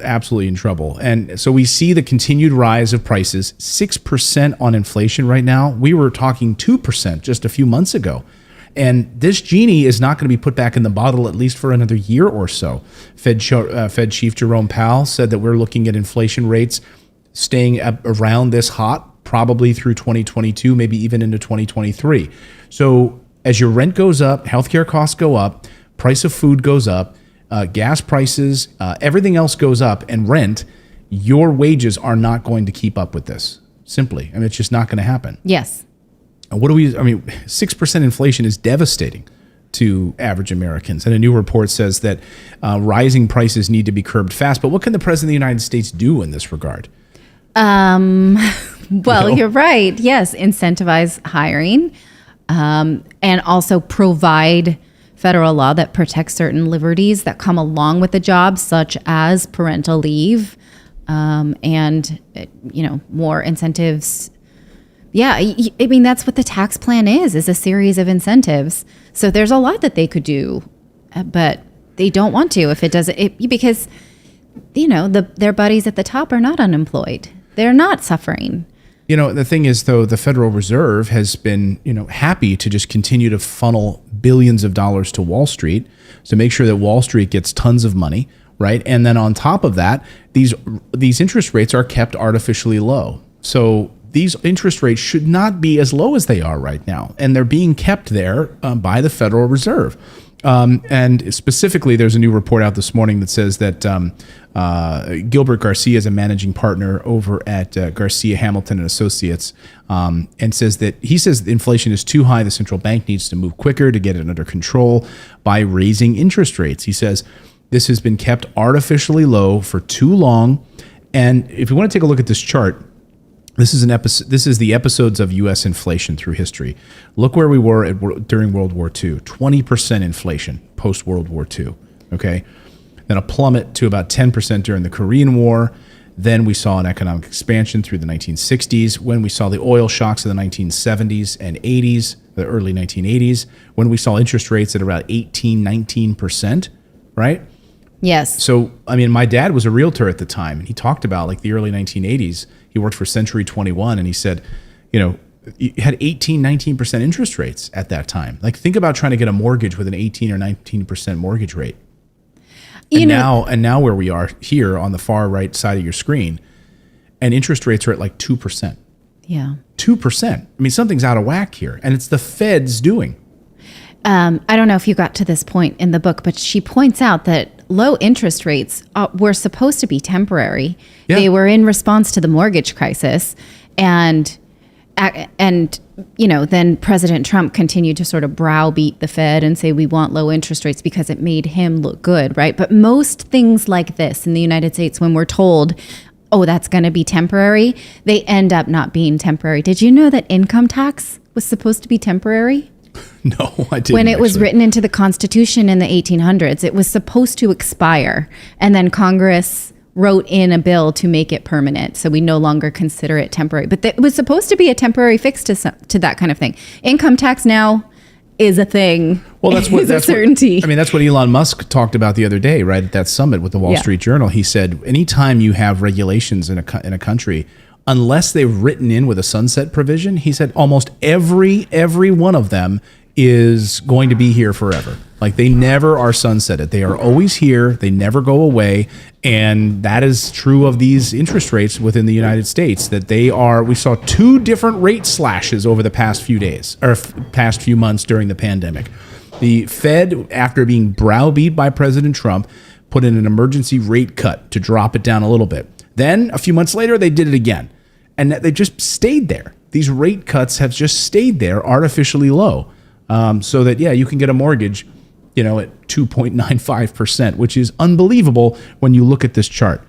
absolutely in trouble. And so we see the continued rise of prices, 6% on inflation right now. We were talking 2% just a few months ago. And this genie is not going to be put back in the bottle at least for another year or so. Fed Chief Jerome Powell said that we're looking at inflation rates staying around this hot probably through 2022, maybe even into 2023. So as your rent goes up, healthcare costs go up, price of food goes up, gas prices, everything else goes up, and rent, your wages are not going to keep up with this. Simply. It's just not going to happen. Yes. 6% inflation is devastating to average Americans. And a new report says that rising prices need to be curbed fast. But what can the President of the United States do in this regard? You're right. Yes, incentivize hiring and also provide federal law that protects certain liberties that come along with the job, such as parental leave and more incentives. Yeah, that's what the tax plan is a series of incentives. So there's a lot that they could do, but they don't want to if it doesn't, because, their buddies at the top are not unemployed. They're not suffering. The thing is, though, the Federal Reserve has been, happy to just continue to funnel billions of dollars to Wall Street to make sure that Wall Street gets tons of money, right? And then on top of that, these interest rates are kept artificially low. So these interest rates should not be as low as they are right now, and they're being kept there by the Federal Reserve. And specifically, there's a new report out this morning that says that Gilbert Garcia is a managing partner over at Garcia Hamilton and Associates, and says that inflation is too high. The central bank needs to move quicker to get it under control by raising interest rates. He says this has been kept artificially low for too long. And if you want to take a look at this chart, this is the episodes of U.S. inflation through history. Look where we were during World War II, 20% inflation post World War II. Okay, then a plummet to about 10% during the Korean War. Then we saw an economic expansion through the 1960s. When we saw the oil shocks of the 1970s and 80s, the early 1980s. When we saw interest rates at about 19%, right? Yes. So, my dad was a realtor at the time, and he talked about, like, the early 1980s. He worked for Century 21, and he said, you had 18, 19% interest rates at that time. Like, think about trying to get a mortgage with an 18 or 19% mortgage rate. And now where we are here on the far right side of your screen, and interest rates are at like 2%. Yeah. 2%. I mean, something's out of whack here, and it's the Fed's doing. I don't know if you got to this point in the book, but she points out that low interest rates were supposed to be temporary. Yeah. They were in response to the mortgage crisis. And then President Trump continued to sort of browbeat the Fed and say, we want low interest rates because it made him look good, right? But most things like this in the United States, when we're told, oh, that's going to be temporary, they end up not being temporary. Did you know that income tax was supposed to be temporary? No, I didn't. When it was written into the Constitution in the 1800s, it was supposed to expire. And then Congress wrote in a bill to make it permanent. So we no longer consider it temporary. But it was supposed to be a temporary fix to that kind of thing. Income tax now is a thing. Well, that's a certainty. That's what Elon Musk talked about the other day, right, at that summit with the Wall Street Journal. He said, anytime you have regulations in a country, unless they've written in with a sunset provision, he said almost every one of them is going to be here forever. Like, they never are sunsetted. They are always here. They never go away. And that is true of these interest rates within the United States, that we saw 2 different rate slashes over the past few days, or past few months during the pandemic. The Fed, after being browbeat by President Trump, put in an emergency rate cut to drop it down a little bit. Then a few months later, they did it again. And they just stayed there. These rate cuts have just stayed there artificially low. So that, you can get a mortgage, at 2.95%, which is unbelievable when you look at this chart.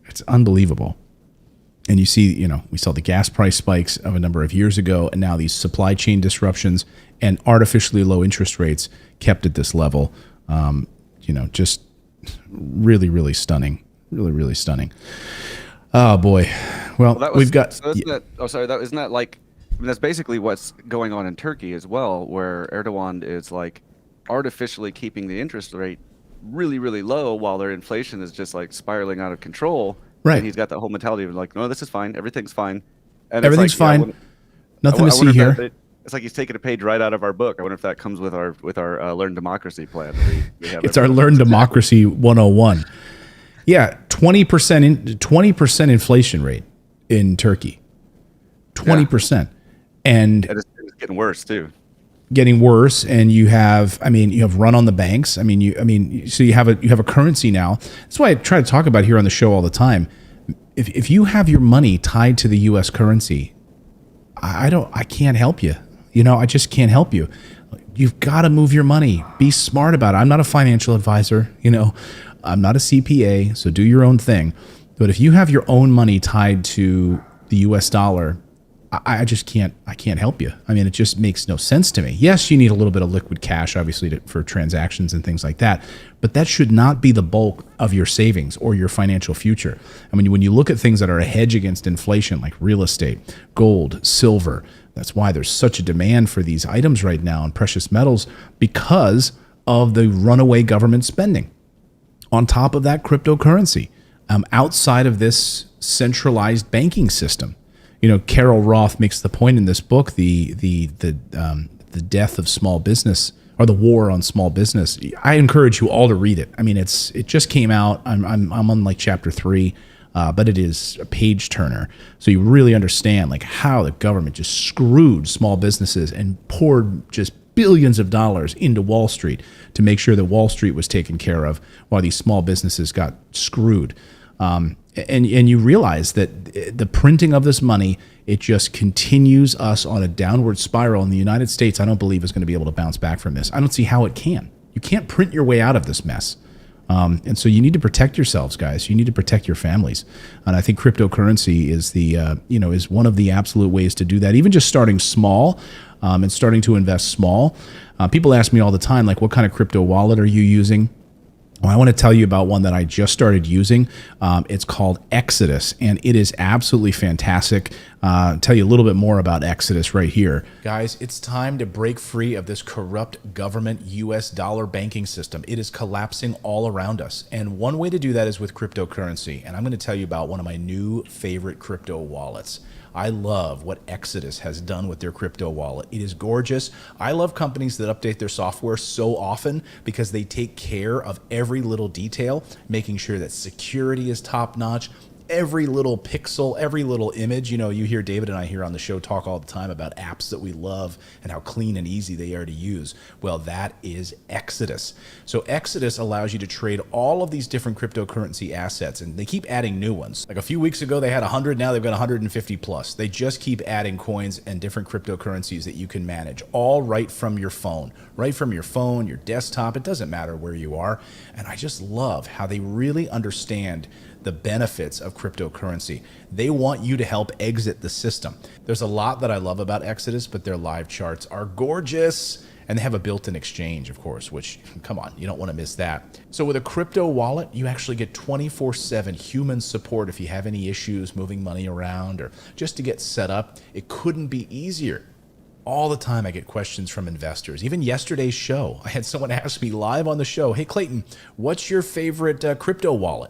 It's unbelievable. And you see, we saw the gas price spikes of a number of years ago, and now these supply chain disruptions and artificially low interest rates kept at this level. Just really, really stunning. Really, really stunning. Oh, boy. Well, we've got... So isn't that like... that's basically what's going on in Turkey as well, where Erdogan is like artificially keeping the interest rate really, really low while their inflation is just like spiraling out of control. Right. And he's got that whole mentality of like, no, this is fine. Everything's fine. And everything's fine. Nothing to see here. It's like he's taking a page right out of our book. I wonder if that comes with our Learn Democracy plan. It's our Learn Democracy 101. Yeah, 20% inflation rate in Turkey. 20%. And it's getting worse too. Getting worse, and you have run on the banks. So you have a currency now. That's why I try to talk about here on the show all the time. If you have your money tied to the U.S. currency, I can't help you. I just can't help you. You've got to move your money. Be smart about it. I'm not a financial advisor. I'm not a CPA, so do your own thing. But if you have your own money tied to the U.S. dollar, I just can't help you. It just makes no sense to me. Yes, you need a little bit of liquid cash, obviously, for transactions and things like that. But that should not be the bulk of your savings or your financial future. When you look at things that are a hedge against inflation, like real estate, gold, silver, that's why there's such a demand for these items right now in precious metals, because of the runaway government spending. On top of that, cryptocurrency, outside of this centralized banking system. Carol Roth makes the point in this book, the death of small business, or the war on small business. I encourage you all to read it. It just came out. I'm on like chapter 3, but it is a page turner. So you really understand like how the government just screwed small businesses and poured just billions of dollars into Wall Street to make sure that Wall Street was taken care of while these small businesses got screwed. And you realize that the printing of this money, it just continues us on a downward spiral. In the United States, I don't believe is going to be able to bounce back from this. I don't see how it can. You can't print your way out of this mess. And so you need to protect yourselves, guys. You need to protect your families. And I think cryptocurrency is is one of the absolute ways to do that. Even just starting small and starting to invest small. People ask me all the time, like, what kind of crypto wallet are you using? Well, I want to tell you about one that I just started using. It's called Exodus, and it is absolutely fantastic. I'll tell you a little bit more about Exodus right here. Guys, it's time to break free of this corrupt government U.S. dollar banking system. It is collapsing all around us, and one way to do that is with cryptocurrency, and I'm going to tell you about one of my new favorite crypto wallets. I love what Exodus has done with their crypto wallet. It is gorgeous. I love companies that update their software so often because they take care of every little detail, making sure that security is top notch. Every little pixel, every little image. You hear David and I here on the show talk all the time about apps that we love and how clean and easy they are to use. Well, that is Exodus. So Exodus allows you to trade all of these different cryptocurrency assets, and they keep adding new ones. Like a few weeks ago, they had 100, now they've got 150 plus. They just keep adding coins and different cryptocurrencies that you can manage, all right from your phone. Right from your phone, your desktop, it doesn't matter where you are. And I just love how they really understand the benefits of cryptocurrency. They want you to help exit the system. There's a lot that I love about Exodus, but their live charts are gorgeous. And they have a built-in exchange, of course, which, come on, you don't want to miss that. So with a crypto wallet, you actually get 24/7 human support if you have any issues moving money around or just to get set up. It couldn't be easier. All the time I get questions from investors. Even yesterday's show, I had someone ask me live on the show, hey, Clayton, what's your favorite crypto wallet?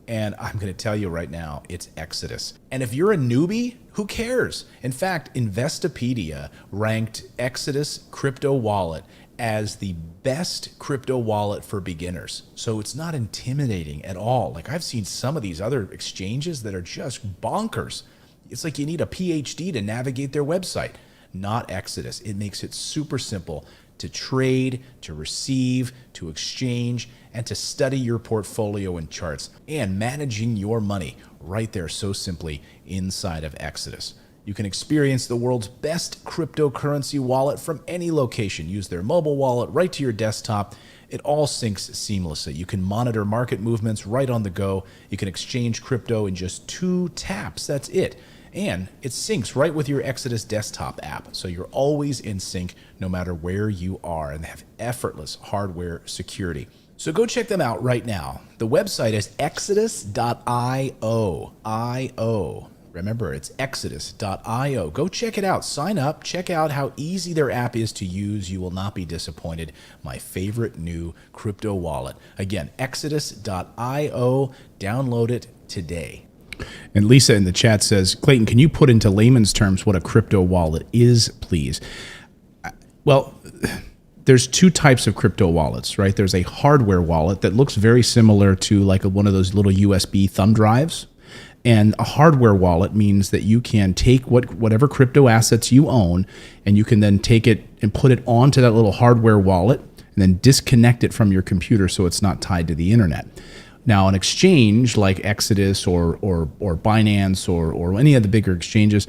And I'm going to tell you right now, it's Exodus. And if you're a newbie, who cares? In fact, Investopedia ranked Exodus crypto wallet as the best crypto wallet for beginners. So it's not intimidating at all. Like I've seen some of these other exchanges that are just bonkers. It's like you need a PhD to navigate their website. Not Exodus. It makes it super simple to trade, to receive, to exchange, and to study your portfolio and charts and managing your money right there so simply inside of Exodus. You can experience the world's best cryptocurrency wallet from any location. Use their mobile wallet right to your desktop. It all syncs seamlessly. You can monitor market movements right on the go. You can exchange crypto in just 2 taps. That's it. And it syncs right with your Exodus desktop app, so you're always in sync no matter where you are, and they have effortless hardware security. So go check them out right now. The website is exodus.io. Remember, it's exodus.io. Go check it out. Sign up. Check out how easy their app is to use. You will not be disappointed. My favorite new crypto wallet. Again, exodus.io. Download it today. And Lisa in the chat says, Clayton, can you put into layman's terms what a crypto wallet is, please? Well, there's 2 types of crypto wallets, right? There's a hardware wallet that looks very similar to like one of those little USB thumb drives. And a hardware wallet means that you can take whatever crypto assets you own, and you can then take it and put it onto that little hardware wallet and then disconnect it from your computer so it's not tied to the internet. Now, an exchange like Exodus or Binance or any of the bigger exchanges,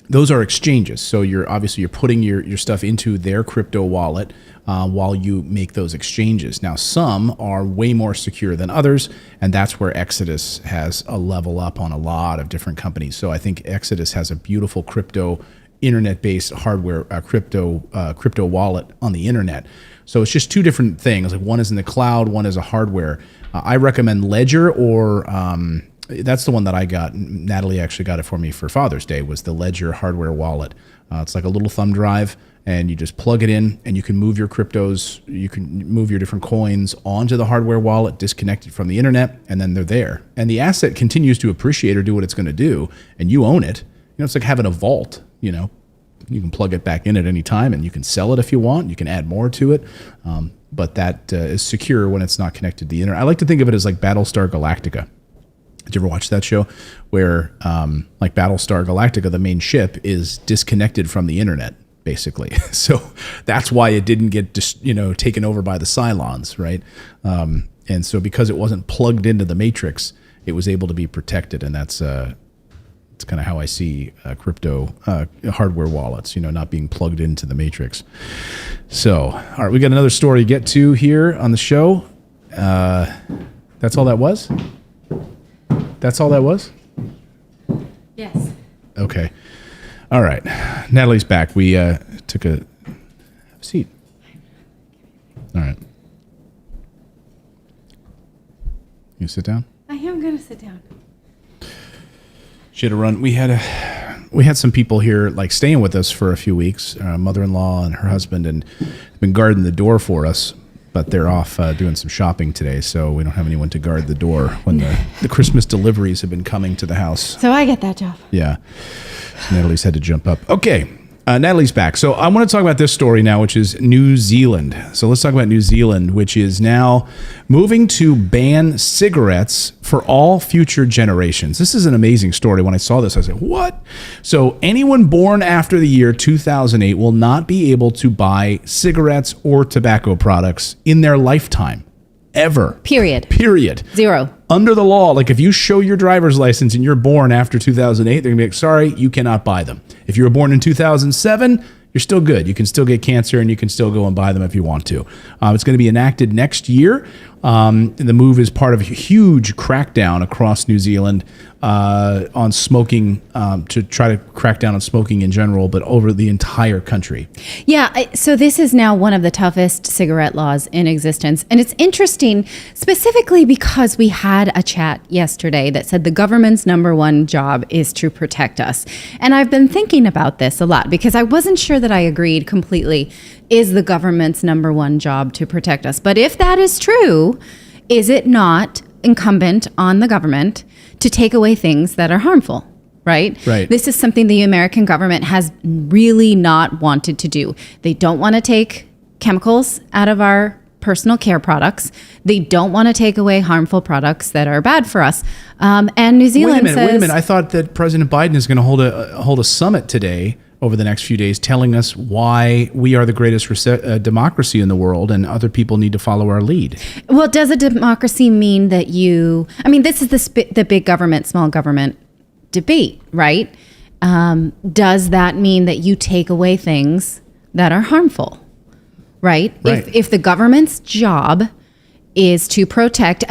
those are exchanges. So you're putting your stuff into their crypto wallet while you make those exchanges. Now, some are way more secure than others, and that's where Exodus has a level up on a lot of different companies. So I think Exodus has a beautiful crypto internet-based hardware crypto wallet on the internet. So it's just 2 different things. Like one is in the cloud, one is a hardware. I recommend Ledger or that's the one that I got. Natalie actually got it for me for Father's Day, was the Ledger hardware wallet. It's like a little thumb drive, and you just plug it in, and you can move your cryptos, you can move your different coins onto the hardware wallet, disconnect it from the internet, and then they're there. And the asset continues to appreciate or do what it's going to do, and you own it. It's like having a vault, You can plug it back in at any time, and you can sell it if you want. You can add more to it, but that is secure when it's not connected to the internet. I like to think of it as like Battlestar Galactica. Did you ever watch that show where, like Battlestar Galactica, the main ship is disconnected from the internet, basically? So that's why it didn't get taken over by the Cylons, right? And so because it wasn't plugged into the Matrix, it was able to be protected, and that's kind of how I see crypto hardware wallets, not being plugged into the Matrix. So, all right, we got another story to get to here on the show. That's all that was? That's all that was? Yes. Okay. All right. Natalie's back. We took a seat. All right. You sit down? I am going to sit down. She had to run. We had some people here like staying with us for a few weeks, mother-in-law and her husband, and been guarding the door for us, but they're off doing some shopping today, so we don't have anyone to guard the door when the Christmas deliveries have been coming to the house. So I get that job. Yeah. So Natalie's had to jump up. Okay. Natalie's back. So I want to talk about this story now, which is New Zealand. So let's talk about New Zealand, which is now moving to ban cigarettes for all future generations. This is an amazing story. When I saw this, I said, what? So anyone born after the year 2008 will not be able to buy cigarettes or tobacco products in their lifetime. Ever. Period. Zero. Under the law, like if you show your driver's license and you're born after 2008, they're going to be like, sorry, you cannot buy them. If you were born in 2007, you're still good. You can still get cancer and you can still go and buy them if you want to. It's going to be enacted next year. The move is part of a huge crackdown across New Zealand on smoking, to try to crack down on smoking in general, but over the entire country. Yeah, so this is now one of the toughest cigarette laws in existence. And it's interesting specifically because we had a chat yesterday that said the government's number one job is to protect us. And I've been thinking about this a lot because I wasn't sure that I agreed completely. Is the government's number one job to protect us? But if that is true, is it not incumbent on the government to take away things that are harmful? Right? This is something the American government has really not wanted to do. They don't want to take chemicals out of our personal care products. They don't want to take away harmful products that are bad for us. And New Zealand Wait a minute. I thought that President Biden is going to hold a summit today over the next few days telling us why we are the greatest democracy in the world and other people need to follow our lead. Well, does a democracy mean that this is the big government, small government debate, right? Does that mean that you take away things that are harmful, right? If the government's job is to protect,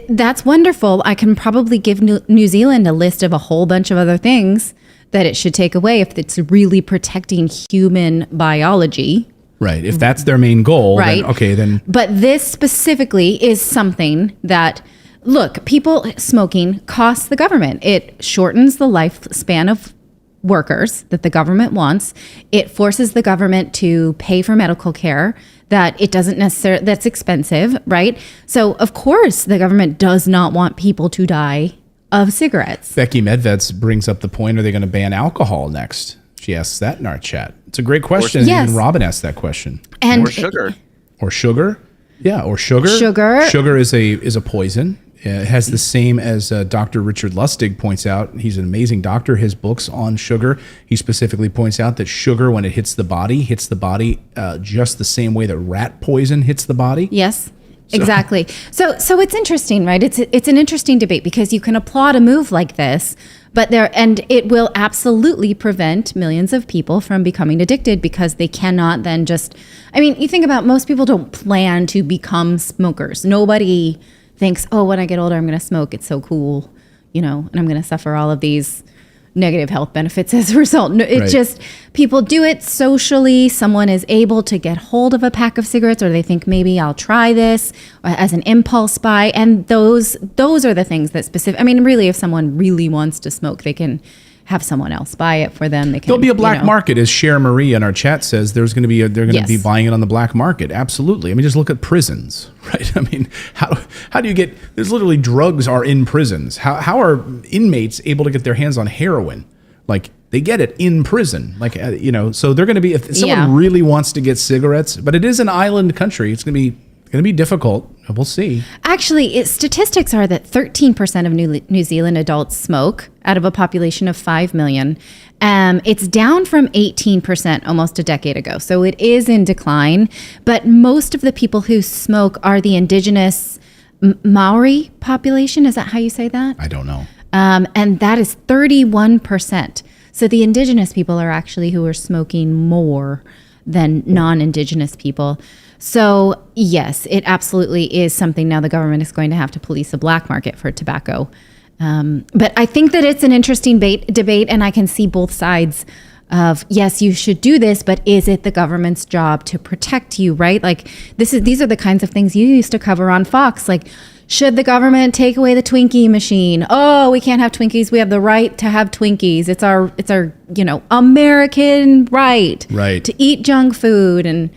that's wonderful. I can probably give New Zealand a list of a whole bunch of other things that it should take away if it's really protecting human biology. Right. If that's their main goal, right. then. But this specifically is something that, look, people smoking costs the government. It shortens the lifespan of workers that the government wants. It forces the government to pay for medical care that it doesn't necessarily, that's expensive, right? So of course the government does not want people to die of cigarettes. Becky Medveds brings up the point, are they going to ban alcohol next? She asks that in our chat. It's a great question. Yes. Even Robin asked that question. Or sugar. Or sugar. Yeah, or sugar. Sugar is a poison. It has the same as Dr. Richard Lustig points out. He's an amazing doctor. His books on sugar, he specifically points out that sugar, when it hits the body just the same way that rat poison hits the body. Yes. Exactly. So it's interesting, right? It's an interesting debate because you can applaud a move like this, and it will absolutely prevent millions of people from becoming addicted because they cannot then just, you think about, most people don't plan to become smokers. Nobody thinks, oh, when I get older, I'm going to smoke. It's so cool, and I'm going to suffer all of these negative health benefits as a result. No, it's just people do it socially. Someone is able to get hold of a pack of cigarettes, or they think maybe I'll try this as an impulse buy. And those are the things that really, if someone really wants to smoke, they can have someone else buy it for them. There'll be a black market, as Cher Marie in our chat says. They're going to be buying it on the black market. Absolutely. Just look at prisons, right? How do you get? There's literally drugs are in prisons. How are inmates able to get their hands on heroin? Like, they get it in prison. So they're going to be, if someone really wants to get cigarettes, but it is an island country, it's going to be difficult. We'll see. Actually, statistics are that 13% of New Zealand adults smoke out of a population of 5 million. It's down from 18% almost a decade ago. So it is in decline. But most of the people who smoke are the indigenous Maori population. Is that how you say that? I don't know. And that is 31%. So the indigenous people are actually who are smoking more than non-indigenous people. So yes, it absolutely is something now the government is going to have to police the black market for tobacco. But I think that it's an interesting debate, and I can see both sides of, yes, you should do this, but is it the government's job to protect you, right? Like, these are the kinds of things you used to cover on Fox. Like, should the government take away the Twinkie machine? Oh, we can't have Twinkies. We have the right to have Twinkies. It's our American right to eat junk food. And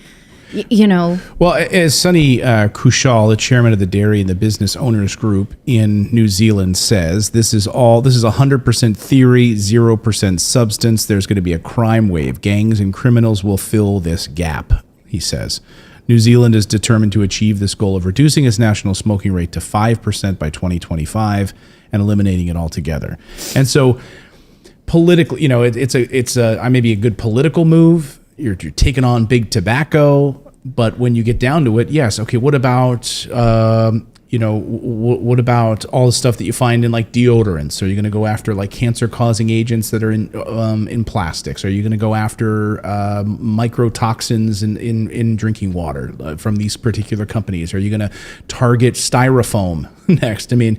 Well, as Sonny Kushal, the chairman of the Dairy and the Business Owners Group in New Zealand, says, this is 100% theory, 0% substance. There's going to be a crime wave. Gangs and criminals will fill this gap, he says. New Zealand is determined to achieve this goal of reducing its national smoking rate to 5% by 2025 and eliminating it altogether. And so politically, it's maybe a good political move. You're taking on big tobacco. But when you get down to it, yes, okay, what about, what about all the stuff that you find in like deodorants? Are you going to go after like cancer-causing agents that are in plastics? Are you going to go after microtoxins in drinking water from these particular companies? Are you going to target styrofoam next? I mean,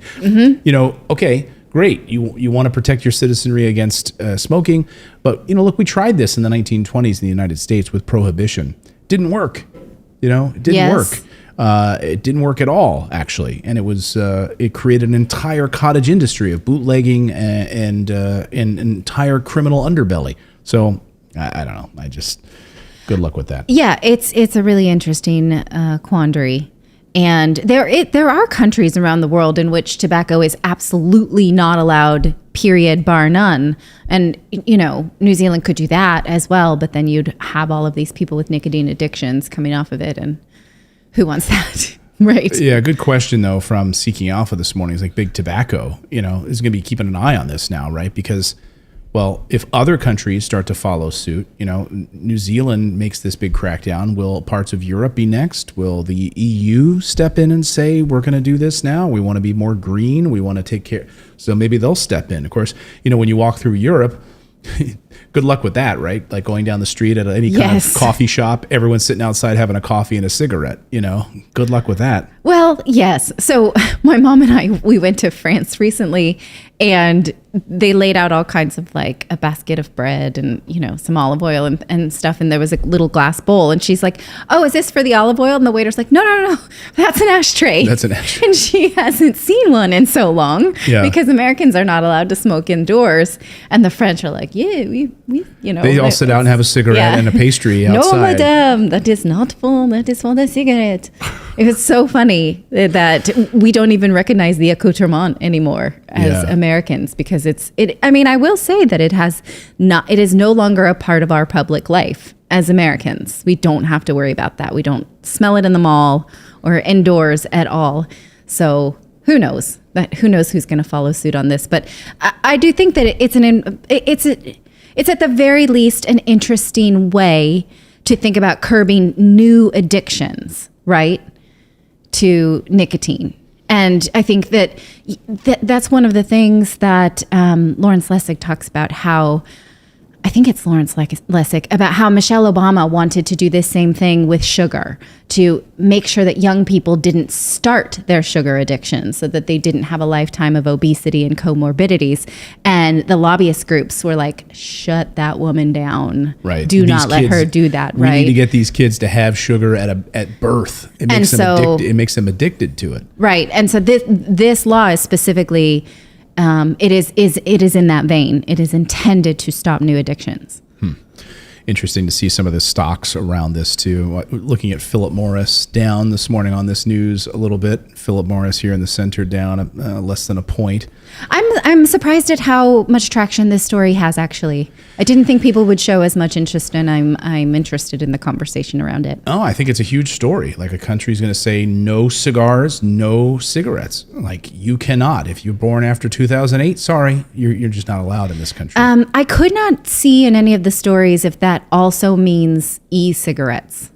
okay, great. You want to protect your citizenry against smoking, but look, we tried this in the 1920s in the United States with prohibition. Didn't work. It didn't work. It didn't work at all, actually, and it created an entire cottage industry of bootlegging and an entire criminal underbelly. So I don't know. Good luck with that. Yeah, it's a really interesting quandary. And there are countries around the world in which tobacco is absolutely not allowed, period, bar none. And, New Zealand could do that as well, but then you'd have all of these people with nicotine addictions coming off of it. And who wants that? Right. Yeah, good question, though, from Seeking Alpha this morning. It's like big tobacco, is going to be keeping an eye on this now, right? Because, well, if other countries start to follow suit, New Zealand makes this big crackdown. Will parts of Europe be next? Will the EU step in and say, we're going to do this now? We want to be more green. We want to take care. So maybe they'll step in. Of course, when you walk through Europe, good luck with that, right? Like going down the street at any kind of coffee shop, everyone's sitting outside having a coffee and a cigarette, good luck with that. Well, yes. So my mom and we went to France recently, and they laid out all kinds of like a basket of bread and, some olive oil and stuff. And there was a little glass bowl. And she's like, oh, is this for the olive oil? And the waiter's like, no, that's an ashtray. That's an ashtray. And she hasn't seen one in so long because Americans are not allowed to smoke indoors. And the French are like, yeah, we They all sit out and have a cigarette and a pastry outside. No, madame, that is not for the cigarette. It was so funny that we don't even recognize the accoutrement anymore as Americans, because I will say that it is no longer a part of our public life as Americans. We don't have to worry about that. We don't smell it in the mall or indoors at all. So who knows? Who knows who's going to follow suit on this? But I do think that it's at the very least an interesting way to think about curbing new addictions, right, to nicotine. And I think that's one of the things that Lawrence Lessig talks about, how I think it's Lawrence Lessig, about how Michelle Obama wanted to do this same thing with sugar, to make sure that young people didn't start their sugar addiction so that they didn't have a lifetime of obesity and comorbidities. And the lobbyist groups were like, shut that woman down. Right. Do not let her do that, right? We need to get these kids to have sugar at birth. It makes them addicted to it. Right. And so this law is specifically... it is in that vein. It is intended to stop new addictions. Interesting to see some of the stocks around this too. Looking at Philip Morris down this morning on this news a little bit. Philip Morris here in the center down less than a point. I'm surprised at how much traction this story has, actually. I didn't think people would show as much interest, and I'm interested in the conversation around it. Oh, I think it's a huge story. Like a country's going to say no cigars, no cigarettes. Like you cannot. If you're born after 2008, sorry, you're just not allowed in this country. I could not see in any of the stories if that also means e-cigarettes.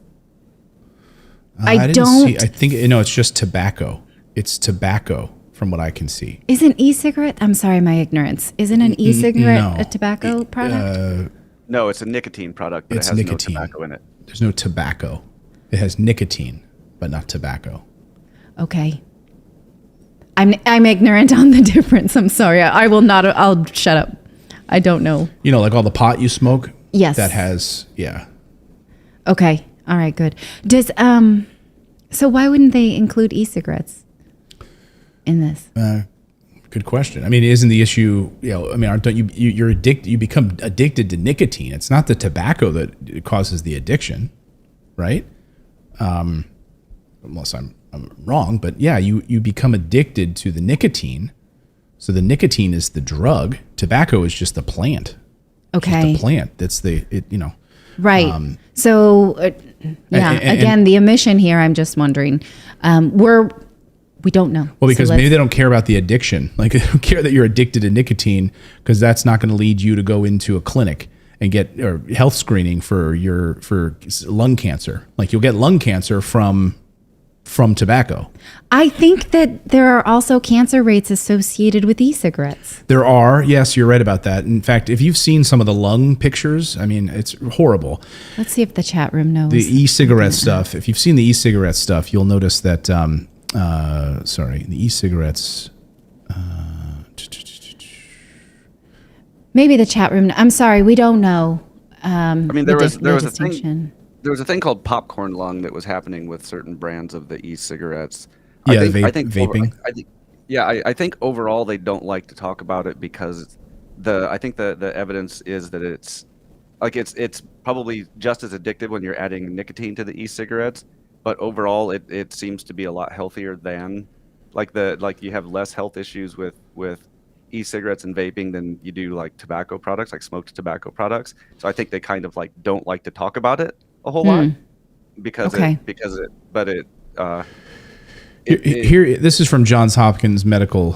I think it's just tobacco. It's tobacco. From what I can see. Isn't e-cigarette? I'm sorry, my ignorance. Isn't an e-cigarette a tobacco product? No, it's a nicotine product, but it has nicotine. No tobacco in it. There's no tobacco. It has nicotine, but not tobacco. Okay. I'm ignorant on the difference. I'm sorry. I will not. I'll shut up. I don't know. Like all the pot you smoke? Yes. That has, Okay. All right, good. So why wouldn't they include e-cigarettes in this? Good question. I mean, isn't the issue, don't you're addicted, you become addicted to nicotine. It's not the tobacco that causes the addiction, right? unless I'm wrong, but yeah, you become addicted to the nicotine. So the nicotine is the drug. Tobacco is just the plant. Okay. Just the plant. That's Right. So, again, the emission here, I'm just wondering, we don't know. Well, because maybe they don't care about the addiction. Like, they don't care that you're addicted to nicotine, because that's not going to lead you to go into a clinic and get or health screening for lung cancer. Like, you'll get lung cancer from tobacco. I think that there are also cancer rates associated with e-cigarettes. There are. Yes, you're right about that. In fact, if you've seen some of the lung pictures, I mean, it's horrible. Let's see if the chat room knows. The e-cigarette stuff. If you've seen the e-cigarette stuff, you'll notice that, the e-cigarettes. Maybe the chat room. I'm sorry, we don't know. I mean, there was a thing. There was a thing called popcorn lung that was happening with certain brands of the e-cigarettes. Yeah, I think vaping. I think overall they don't like to talk about it because I think the evidence is that it's probably just as addictive when you're adding nicotine to the e-cigarettes, but overall it seems to be a lot healthier than you have less health issues with e-cigarettes and vaping than you do like tobacco products, like smoked tobacco products. So I think they kind of like don't like to talk about it a whole lot because here this is from Johns Hopkins Medical.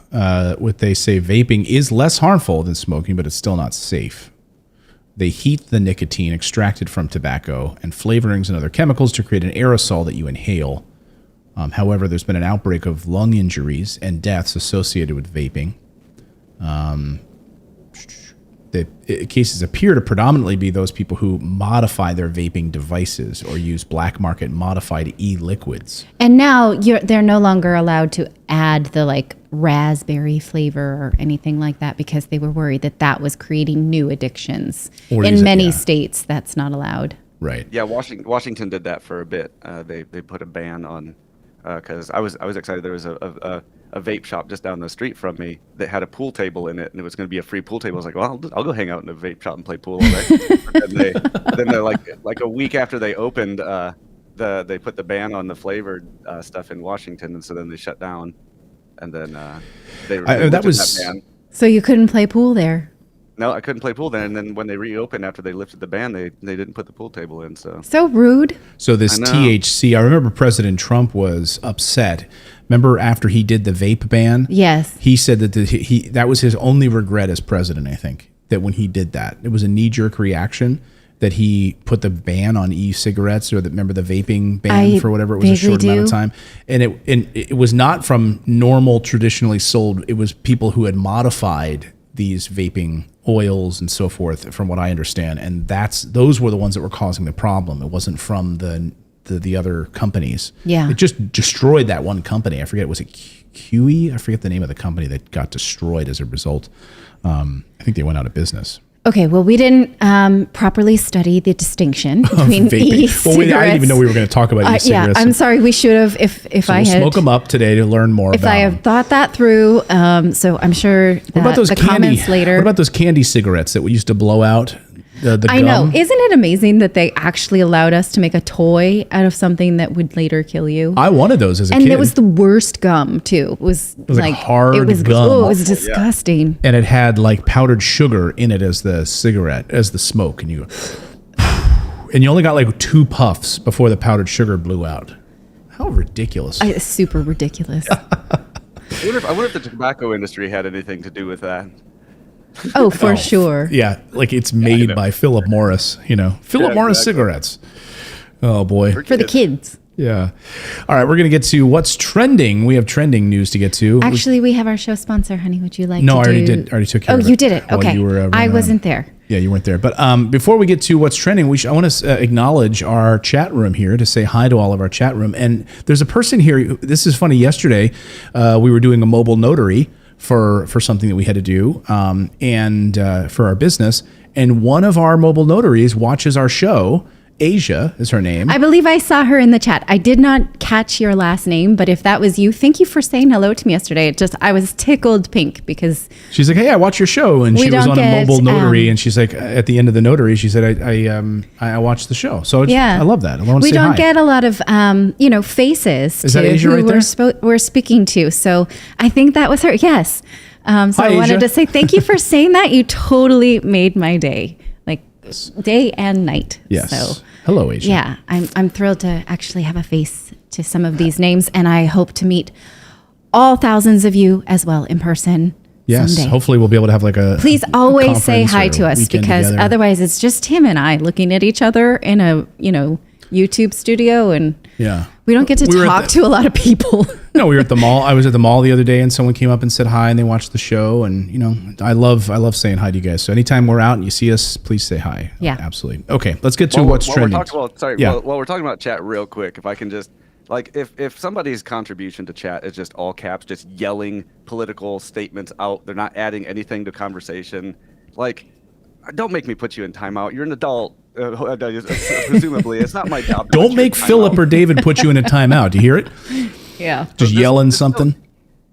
What they say, vaping is less harmful than smoking, but it's still not safe. They heat the nicotine extracted from tobacco and flavorings and other chemicals to create an aerosol that you inhale. However, there's been an outbreak of lung injuries and deaths associated with vaping. The cases appear to predominantly be those people who modify their vaping devices or use black market modified e-liquids. And now they're no longer allowed to add the like raspberry flavor or anything like that because they were worried that was creating new addictions. In many states, that's not allowed. Right. Yeah, Washington did that for a bit. They put a ban on because I was excited. There was a vape shop just down the street from me that had a pool table in it, and it was going to be a free pool table. I was like, well, I'll go hang out in a vape shop and play pool all day. then they like a week after they opened, they put the ban on the flavored stuff in Washington, and so then they shut down, and then they that ban. So you couldn't play pool there. No, I couldn't play pool then. And then when they reopened after they lifted the ban, they didn't put the pool table in. So rude. So this THC, I remember President Trump was upset. Remember after he did the vape ban? Yes. He said that that was his only regret as president, I think, that when he did that. It was a knee-jerk reaction that he put the ban on e-cigarettes or remember the vaping ban for whatever. It was a short amount of time. And it was not from normal, traditionally sold. It was people who had modified these vaping oils and so forth, from what I understand, and those were the ones that were causing the problem. It wasn't from the other companies. Yeah, it just destroyed that one company. I forget, was it QE? I forget the name of the company that got destroyed as a result. I think they went out of business. Okay, well, we didn't properly study the distinction between e-cigarettes. Well, I didn't even know we were going to talk about e-cigarettes. Yeah, I'm sorry. We should have. If I had smoke them up today to learn more. If I have thought that through, so I'm sure that what about those comments later. What about those candy cigarettes that we used to blow out? The I gum? know. Isn't it amazing that they actually allowed us to make a toy out of something that would later kill you? I wanted those as a kid. And it was the worst gum, too. It was like hard gum. Oh, it was disgusting. And it had like powdered sugar in it as the cigarette, as the smoke. And you only got like 2 puffs before the powdered sugar blew out. How ridiculous. It's super ridiculous. I wonder if the tobacco industry had anything to do with that. Oh, for sure. Yeah, like it's made by Philip Morris, Philip Morris cigarettes. Oh, boy. For the kids. Yeah. All right, we're going to get to what's trending. We have trending news to get to. Actually, we have our show sponsor, honey. Would you like to No, I already did. I already took care of it. Oh, you did it. Okay. You were, I wasn't there. Yeah, you weren't there. But before we get to what's trending, I want to acknowledge our chat room here, to say hi to all of our chat room. And there's a person here. This is funny. Yesterday, we were doing a mobile notary for something that we had to do and for our business. And one of our mobile notaries watches our show Asia is her name. I believe I saw her in the chat. I did not catch your last name, but if that was you, thank you for saying hello to me yesterday. I was tickled pink because she's like, hey, I watch your show. And she was on a mobile notary. And she's like, at the end of the notary, she said, I watched the show. So I love that. I want to say hi. We don't get a lot of, faces is that Asia right there? We're speaking to. So I think that was her. Yes. So hi, I wanted Asia. to say thank you for saying that. You totally made my day. Day and night. Yes. So, hello, Asia. Yeah, I'm thrilled to actually have a face to some of these names, and I hope to meet all thousands of you as well in person. Yes, someday. Hopefully we'll be able to have like a. Please always say hi to us because together. otherwise it's just Tim and I looking at each other in a YouTube studio, and we don't get to talk to a lot of people. No, we were at the mall. I was at the mall the other day, and someone came up and said hi, and they watched the show. And I love saying hi to you guys. So anytime we're out and you see us, please say hi. Yeah, absolutely. Okay, let's get to what's trending. While we're talking about chat, real quick, if I can just if somebody's contribution to chat is just all caps, just yelling political statements out, they're not adding anything to conversation. Don't make me put you in timeout. You're an adult. Presumably, it's not my job. Don't make Philip or David put you in a timeout. Do you hear it? Yeah. Just yelling something.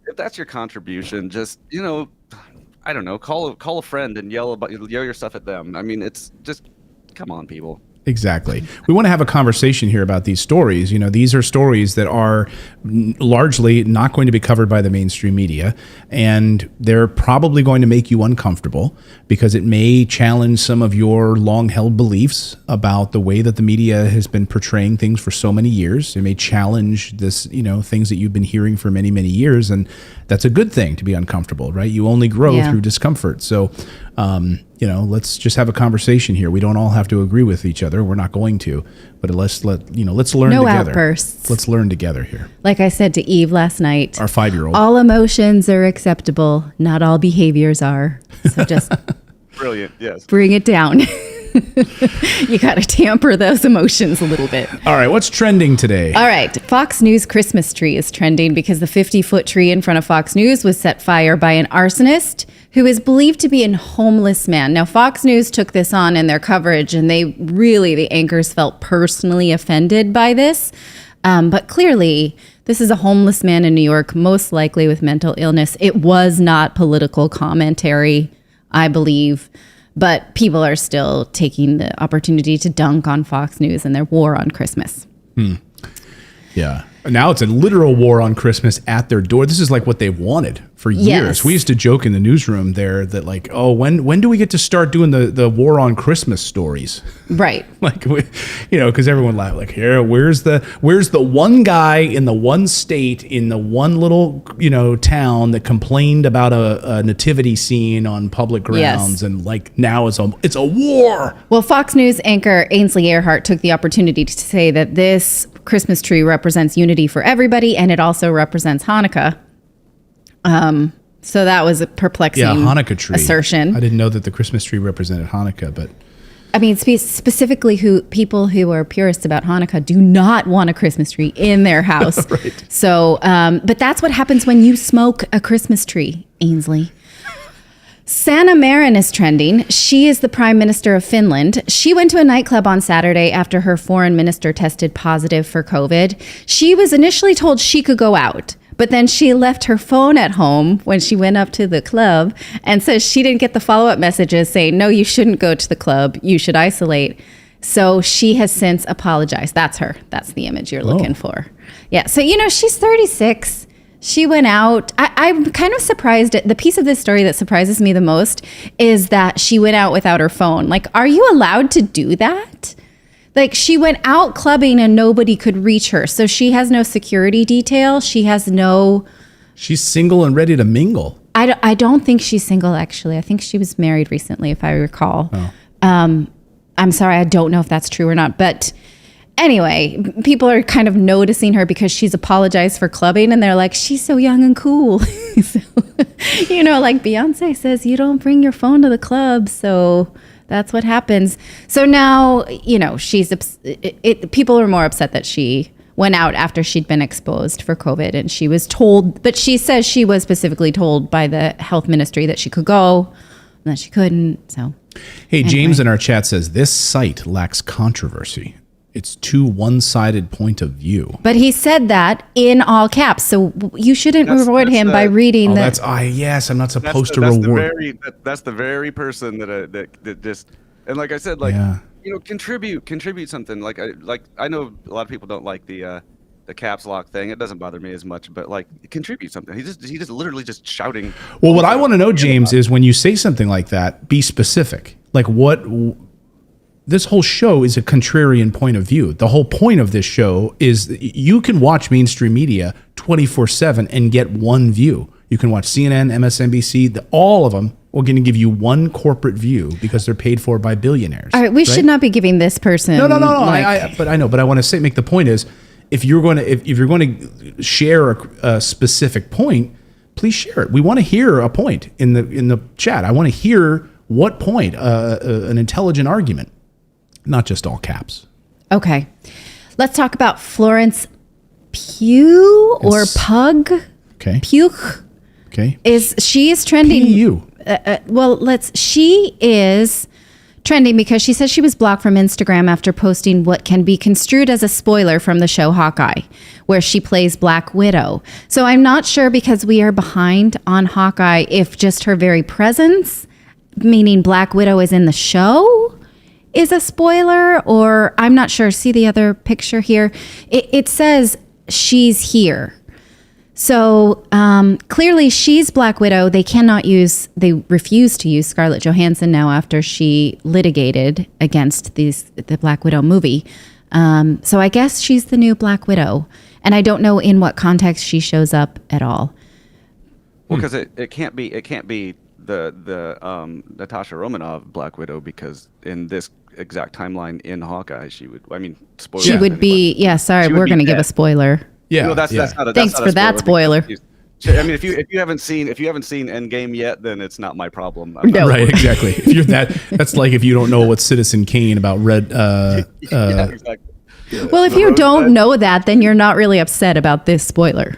If that's your contribution, just I don't know. Call a friend and yell your stuff at them. I mean, it's just come on, people. Exactly. We want to have a conversation here about these stories. These are stories that are largely not going to be covered by the mainstream media, and they're probably going to make you uncomfortable because it may challenge some of your long-held beliefs about the way that the media has been portraying things for so many years. It may challenge this, things that you've been hearing for many, many years, and that's a good thing to be uncomfortable, right? You only grow through discomfort. So, let's just have a conversation here. We don't all have to agree with each other. We're not going to, but let's learn together. No outbursts. Let's learn together here. Like I said to Eve last night, our 5-year-old. All emotions are acceptable. Not all behaviors are. So just brilliant. Yes. Bring it down. You got to tamper those emotions a little bit. All right. What's trending today? All right. Fox News Christmas tree is trending because the 50-foot tree in front of Fox News was set fire by an arsonist who is believed to be a homeless man. Now, Fox News took this on in their coverage, and the anchors felt personally offended by this. But clearly, this is a homeless man in New York, most likely with mental illness. It was not political commentary, I believe. But people are still taking the opportunity to dunk on Fox News and their war on Christmas. Yeah. Now it's a literal war on Christmas at their door. This is like what they've wanted for years. Yes. We used to joke in the newsroom there that when do we get to start doing the war on Christmas stories? Right. Because everyone laughed here, where's the one guy in the one state in the one little, town that complained about a nativity scene on public grounds, and now it's a war. Well, Fox News anchor Ainsley Earhardt took the opportunity to say that this Christmas tree represents unity for everybody, and it also represents Hanukkah. So that was a perplexing Hanukkah tree assertion. I didn't know that the Christmas tree represented Hanukkah, but I mean, specifically, people who are purists about Hanukkah do not want a Christmas tree in their house. Right. So, but that's what happens when you smoke a Christmas tree, Ainsley. Sanna Marin is trending. She is the Prime Minister of Finland. She went to a nightclub on Saturday after her foreign minister tested positive for COVID. She was initially told she could go out, but then she left her phone at home when she went up to the club and says she didn't get the follow-up messages saying, no, you shouldn't go to the club. You should isolate. So she has since apologized. That's her. That's the image you're looking for. Yeah. So, she's 36. She went out. I'm kind of surprised. The piece of this story that surprises me the most is that she went out without her phone. Are you allowed to do that? She went out clubbing and nobody could reach her. So she has no security detail. She's single and ready to mingle. I don't think she's single, actually. I think she was married recently, if I recall. Oh. I'm sorry. I don't know if that's true or not. But anyway, people are kind of noticing her because she's apologized for clubbing, and they're like, she's so young and cool. So, Beyonce says, you don't bring your phone to the club. So that's what happens. So now, people are more upset that she went out after she'd been exposed for COVID, and she was told, but she says she was specifically told by the health ministry that she could go and that she couldn't. So Hey, James in our chat says this site lacks controversy. It's too one-sided point of view. But he said that in all caps, so you shouldn't reward him by reading that. Yes, I'm not supposed to reward. That's the very person that just, and like I said, contribute something. Like I know a lot of people don't like the caps lock thing. It doesn't bother me as much, but like contribute something. He just literally just shouting. Well, what I want to know, James, is when you say something like that, be specific. Like what? This whole show is a contrarian point of view. The whole point of this show is you can watch mainstream media 24/7 and get one view. You can watch CNN, MSNBC, all of them are going to give you one corporate view because they're paid for by billionaires. All right, we should not be giving this person. No. But I want to make the point is, if you're going to share a specific point, please share it. We want to hear a point in the chat. I want to hear what point, an intelligent argument. Not just all caps. Okay. Let's talk about Florence Pugh or Pug. Okay. Pugh. Okay. She is trending. P-U. She is trending because she says she was blocked from Instagram after posting what can be construed as a spoiler from the show Hawkeye, where she plays Black Widow. So I'm not sure, because we are behind on Hawkeye, if just her very presence, meaning Black Widow is in the show, is a spoiler, or I'm not sure. See the other picture here? It says she's here. So clearly she's Black Widow. They refuse to use Scarlett Johansson now after she litigated against the Black Widow movie. So I guess she's the new Black Widow. And I don't know in what context she shows up at all. Well, because it can't be the Natasha Romanoff Black Widow, because in this exact timeline in Hawkeye, spoiler. She would be, sorry, we're going to give a spoiler. Yeah. No, that's not a, thanks that's for not that spoiler. I mean, if you haven't seen Endgame yet, then it's not my problem. No. Right, exactly. If you're that's like if you don't know what Citizen Kane about Red. Yeah, exactly. Well, if you don't know that, then you're not really upset about this spoiler.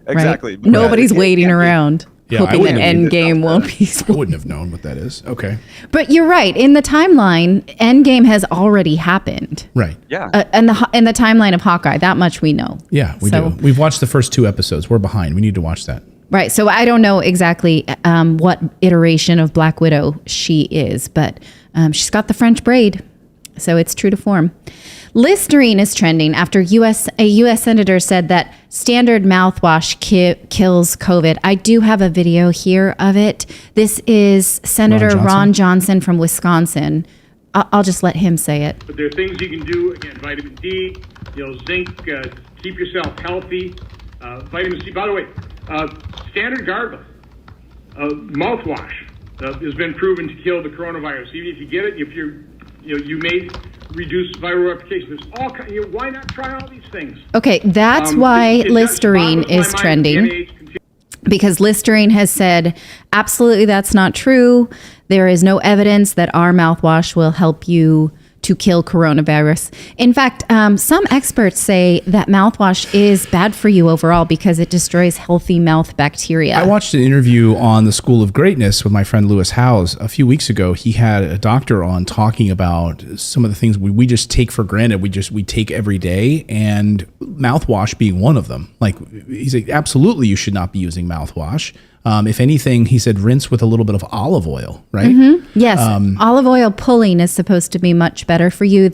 Exactly. Right? Nobody's waiting around. Yeah, hoping that Endgame won't be spoiled. I wouldn't have known what that is. Okay. But you're right. In the timeline, Endgame has already happened. Right. Yeah. In the timeline of Hawkeye, that much we know. Yeah, we do. We've watched the first 2 episodes. We're behind. We need to watch that. Right. So I don't know exactly what iteration of Black Widow she is, but she's got the French braid. So it's true to form. Listerine is trending after a U.S. senator said that standard mouthwash kills COVID. I do have a video here of it. This is Senator Ron Johnson from Wisconsin. I'll just let him say it. But there are things you can do. Again, vitamin D, zinc, keep yourself healthy. Vitamin C. By the way, standard gargle, mouthwash, has been proven to kill the coronavirus. Even if you get it, you may reduce viral replication. There's all why not try all these things? Okay, that's why Listerine is trending. Because Listerine has said, absolutely, that's not true. There is no evidence that our mouthwash will help you to kill coronavirus. In fact, some experts say that mouthwash is bad for you overall because it destroys healthy mouth bacteria. I watched an interview on the School of Greatness with my friend Lewis Howes a few weeks ago. He had a doctor on talking about some of the things we just take for granted. We take every day, and mouthwash being one of them. Like, he said, absolutely, you should not be using mouthwash. If anything, he said rinse with a little bit of olive oil, right? Mm-hmm. Yes. Olive oil pulling is supposed to be much better for you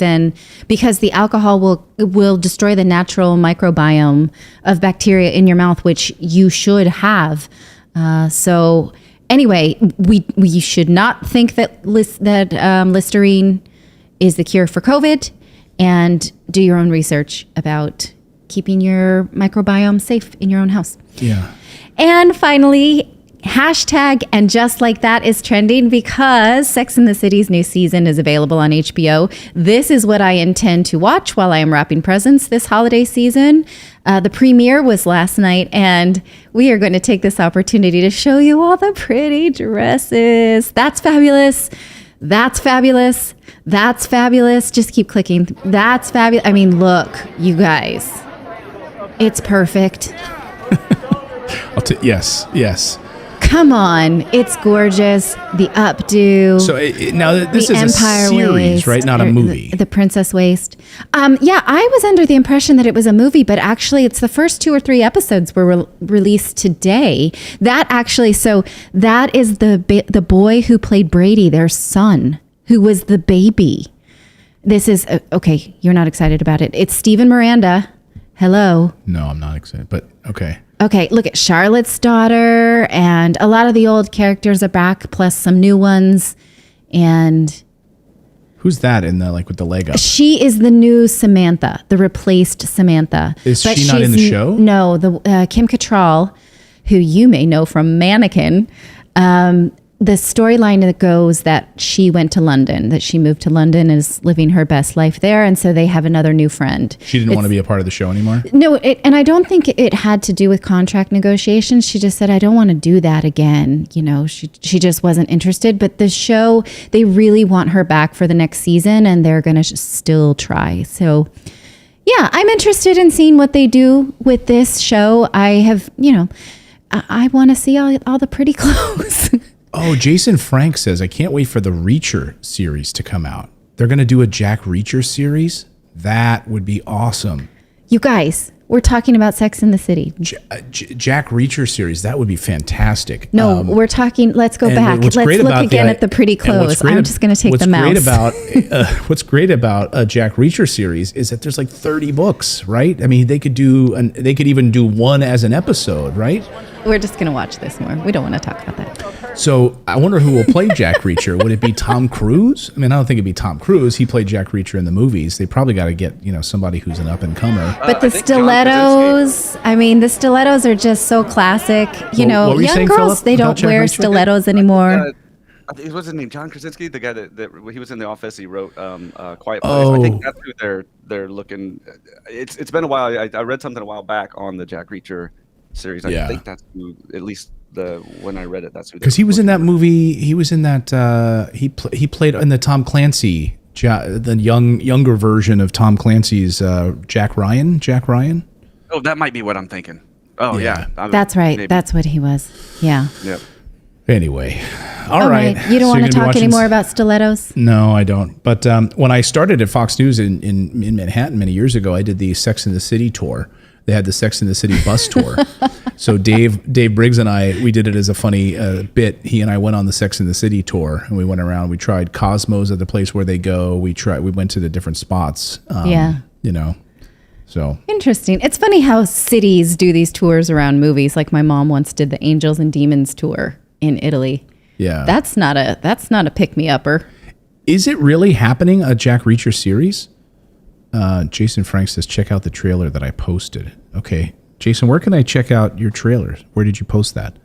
because the alcohol will destroy the natural microbiome of bacteria in your mouth, which you should have. So anyway, we should not think that Listerine is the cure for COVID, and do your own research about keeping your microbiome safe in your own house. Yeah. And finally, hashtag and just like that is trending because Sex and the City's new season is available on HBO. This is what I intend to watch while I am wrapping presents this holiday season. The premiere was last night, and we are going to take this opportunity to show you all the pretty dresses. That's fabulous. That's fabulous. That's fabulous. Just keep clicking. That's fabulous. I mean, look, you guys. It's perfect. Yes. come on. It's gorgeous. The updo. So now this is Empire a series, Waist, right? Not a movie. The Princess Waist. Yeah, I was under the impression that it was a movie, but actually it's the first 2 or 3 episodes were released today. That is the boy who played Brady, their son, who was the baby. This is, okay, you're not excited about it. It's Stephen Miranda. Hello. No, I'm not excited, but okay. Okay, look at Charlotte's daughter, and a lot of the old characters are back, plus some new ones. And who's that in the with the leg up? she is the new Samantha, the replaced Samantha. Is she not in the show? No, the Kim Cattrall, who you may know from Mannequin. The storyline that goes that she went to London, that she moved to London and is living her best life there, and so they have another new friend. She didn't want to be a part of the show anymore? No, and I don't think it had to do with contract negotiations. She just said, I don't want to do that again. You know, she just wasn't interested. But the show, they really want her back for the next season, and they're going to still try. So, yeah, I'm interested in seeing what they do with this show. I have, I want to see all the pretty clothes. Oh, Jason Frank says, I can't wait for the Reacher series to come out. They're going to do a Jack Reacher series? That would be awesome. You guys, we're talking about Sex in the City. Jack Reacher series, that would be fantastic. No, we're talking, let's go back. Let's look again at the pretty clothes. I'm just going to take the mouse. What's great about a Jack Reacher series is that there's 30 books, right? I mean, they could even do one as an episode, right? We're just going to watch this more. We don't want to talk about that. So I wonder who will play Jack Reacher. Would it be Tom Cruise? I mean, I don't think it'd be Tom Cruise. He played Jack Reacher in the movies. They probably got to get, somebody who's an up-and-comer. But the stilettos, the stilettos are just so classic. What were you young saying, girls, Philip, they don't wear stilettos anymore. What's his name? John Krasinski, the guy that he was in The Office. He wrote Quiet Place. Oh. I think that's who they're looking. It's been a while. I read something a while back on the Jack Reacher series. I think that's who, at least when I read it, that's who. Because he was in that movie. He was in that. He played in the Tom Clancy, the younger version of Tom Clancy's Jack Ryan. Jack Ryan. Oh, that might be what I'm thinking. Oh yeah, that's right. Maybe. That's what he was. Yeah. Yep. Anyway, all right. You don't want to talk anymore about stilettos? No, I don't. But when I started at Fox News in Manhattan many years ago, I did the Sex and the City tour. They had the Sex and the City bus tour. So Dave Briggs and I, we did it as a funny bit. He and I went on the Sex and the City tour, and we went around. We tried Cosmos at the place where they go. We went to the different spots. So interesting. It's funny how cities do these tours around movies. Like my mom once did the Angels and Demons tour in Italy. Yeah, that's not a pick-me-upper. Is it really happening? A Jack Reacher series? Jason Frank says, check out the trailer that I posted. Okay, Jason, where can I check out your trailers? Where did you post that?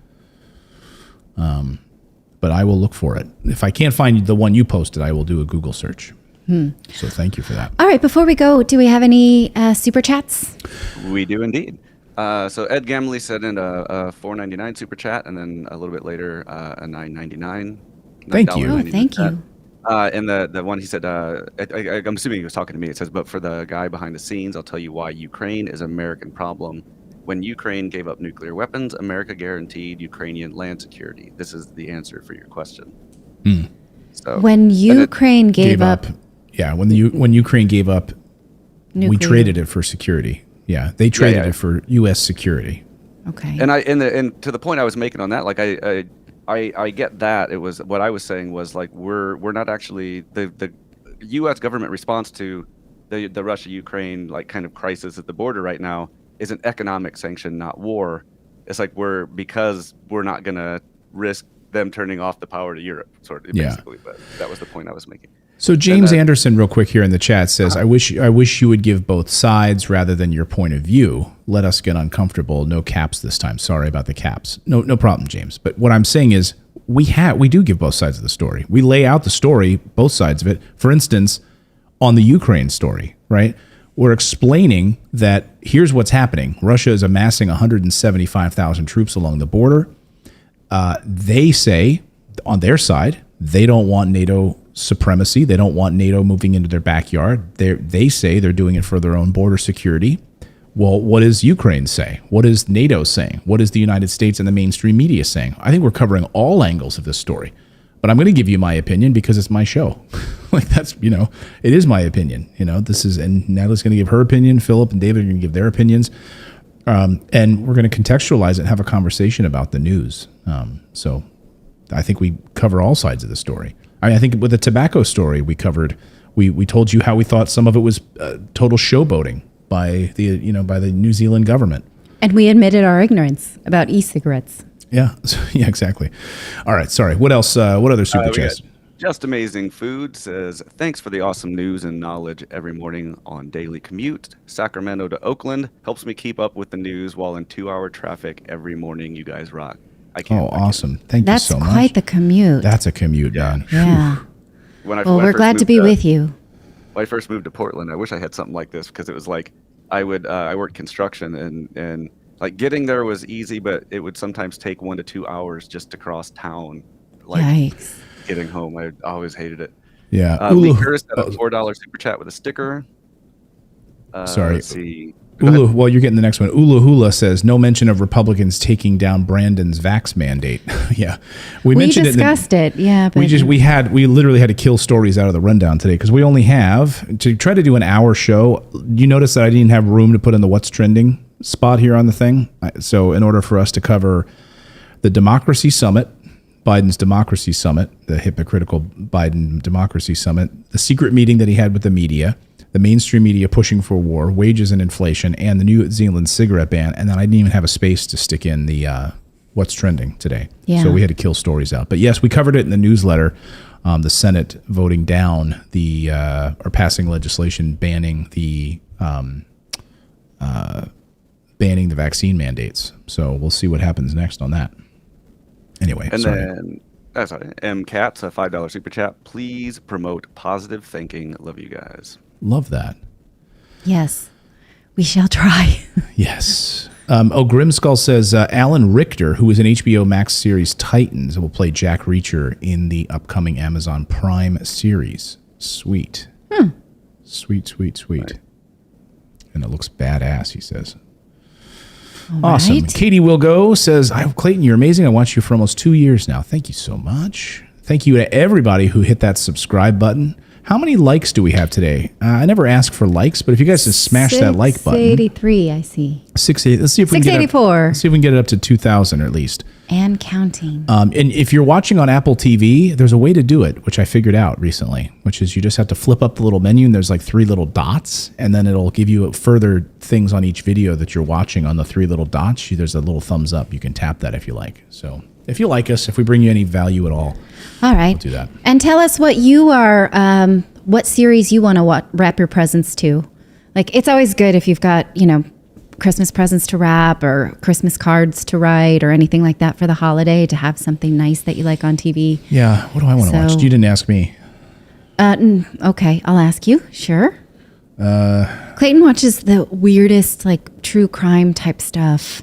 But I will look for it. If I can't find the one you posted, I will do a Google search. So thank you for that. All right, before we go, do we have any super chats? We do indeed. So Ed Gamley sent in a $4.99 super chat, and then a little bit later a $9.99. Thank you. Oh, thank you. And the one he said, I'm assuming he was talking to me. It says, but for the guy behind the scenes, I'll tell you why Ukraine is an American problem. When Ukraine gave up nuclear weapons, America guaranteed Ukrainian land security. This is the answer for your question. So when Ukraine gave up. Yeah, when Ukraine gave up, nuclear. We traded it for security. Yeah, they traded it for U.S. security. Okay. And to the point I was making on that, like I get that. It was what I was saying was like we're not actually the U.S. government response to the Russia-Ukraine like kind of crisis at the border right now is an economic sanction, not war. It's like because we're not going to risk them turning off the power to Europe, sort of basically. But that was the point I was making. So James Anderson, real quick here in the chat, says, I wish you would give both sides rather than your point of view. Let us get uncomfortable. No caps this time. Sorry about the caps. No problem, James. But what I'm saying is we do give both sides of the story. We lay out the story, both sides of it. For instance, on the Ukraine story, right? We're explaining that here's what's happening. Russia is amassing 175,000 troops along the border. They say on their side, they don't want NATO supremacy. They don't want NATO moving into their backyard. They say they're doing it for their own border security. Well, what does Ukraine say? What is NATO saying? What is the United States and the mainstream media saying? I think we're covering all angles of this story. But I'm going to give you my opinion because it's my show. Like that's, it is my opinion. And Natalie's going to give her opinion. Philip and David are going to give their opinions. And we're going to contextualize it and have a conversation about the news. So I think we cover all sides of the story. I think with the tobacco story we covered, we told you how we thought some of it was total showboating by the New Zealand government. And we admitted our ignorance about e-cigarettes. Yeah, exactly. All right, sorry. What else? What other super chats? Just Amazing Food says, thanks for the awesome news and knowledge every morning on Daily Commute. Sacramento to Oakland helps me keep up with the news while in 2-hour traffic every morning. You guys rock. Awesome. Thank you so much. That's quite the commute. That's a commute, man. Yeah. We're glad to be with you. When I first moved to Portland, I wish I had something like this because it was like I worked construction and like getting there was easy, but it would sometimes take 1 to 2 hours just to cross town. Like Yikes. Getting home, I always hated it. Yeah. Lee Curtis had a $4 super chat with a sticker. Sorry. Let's see. Well, you're getting the next one. Ula Hula says, no mention of Republicans taking down Brandon's vax mandate. Yeah. We mentioned discussed it. Yeah. But we literally had to kill stories out of the rundown today because we only have, to try to do an hour show, you notice that I didn't have room to put in the what's trending spot here on the thing. So in order for us to cover the Democracy Summit, Biden's Democracy Summit, the hypocritical Biden Democracy Summit, the secret meeting that he had with the media, the mainstream media pushing for war, wages and inflation, and the New Zealand cigarette ban. And then I didn't even have a space to stick in the what's trending today. Yeah. So we had to kill stories out. But yes, we covered it in the newsletter. The Senate voting down or passing legislation banning the vaccine mandates. So we'll see what happens next on that. Anyway, and then M Katz, a $5 super chat. Please promote positive thinking. Love you guys. Love that. Yes, we shall try. Yes. Grimskull says Alan Richter, who is in HBO Max series Titans, will play Jack Reacher in the upcoming Amazon Prime series. Sweet. Sweet. Right. And it looks badass, he says. Awesome. Right. Katie Wilgo says, Clayton, you're amazing. I watched you for almost 2 years now. Thank you so much. Thank you to everybody who hit that subscribe button. How many likes do we have today? I never ask for likes, but if you guys just smash that like button. 683, I see. 680. Let's see if we can 684. Let's see if we can get it up to 2,000 or at least. And counting. And if you're watching on Apple TV, there's a way to do it, which I figured out recently, which is you just have to flip up the little menu and there's like 3 little dots, and then it'll give you further things on each video that you're watching on the 3 little dots. There's a little thumbs up. You can tap that if you like. So if you like us, if we bring you any value at all, right, we'll do that. And tell us what you are, what series you want to wrap your presents to. Like, it's always good if you've got, Christmas presents to wrap or Christmas cards to write or anything like that for the holiday, to have something nice that you like on TV. Yeah. What do I want to watch? You didn't ask me. Okay. I'll ask you. Sure. Clayton watches the weirdest, like, true crime type stuff.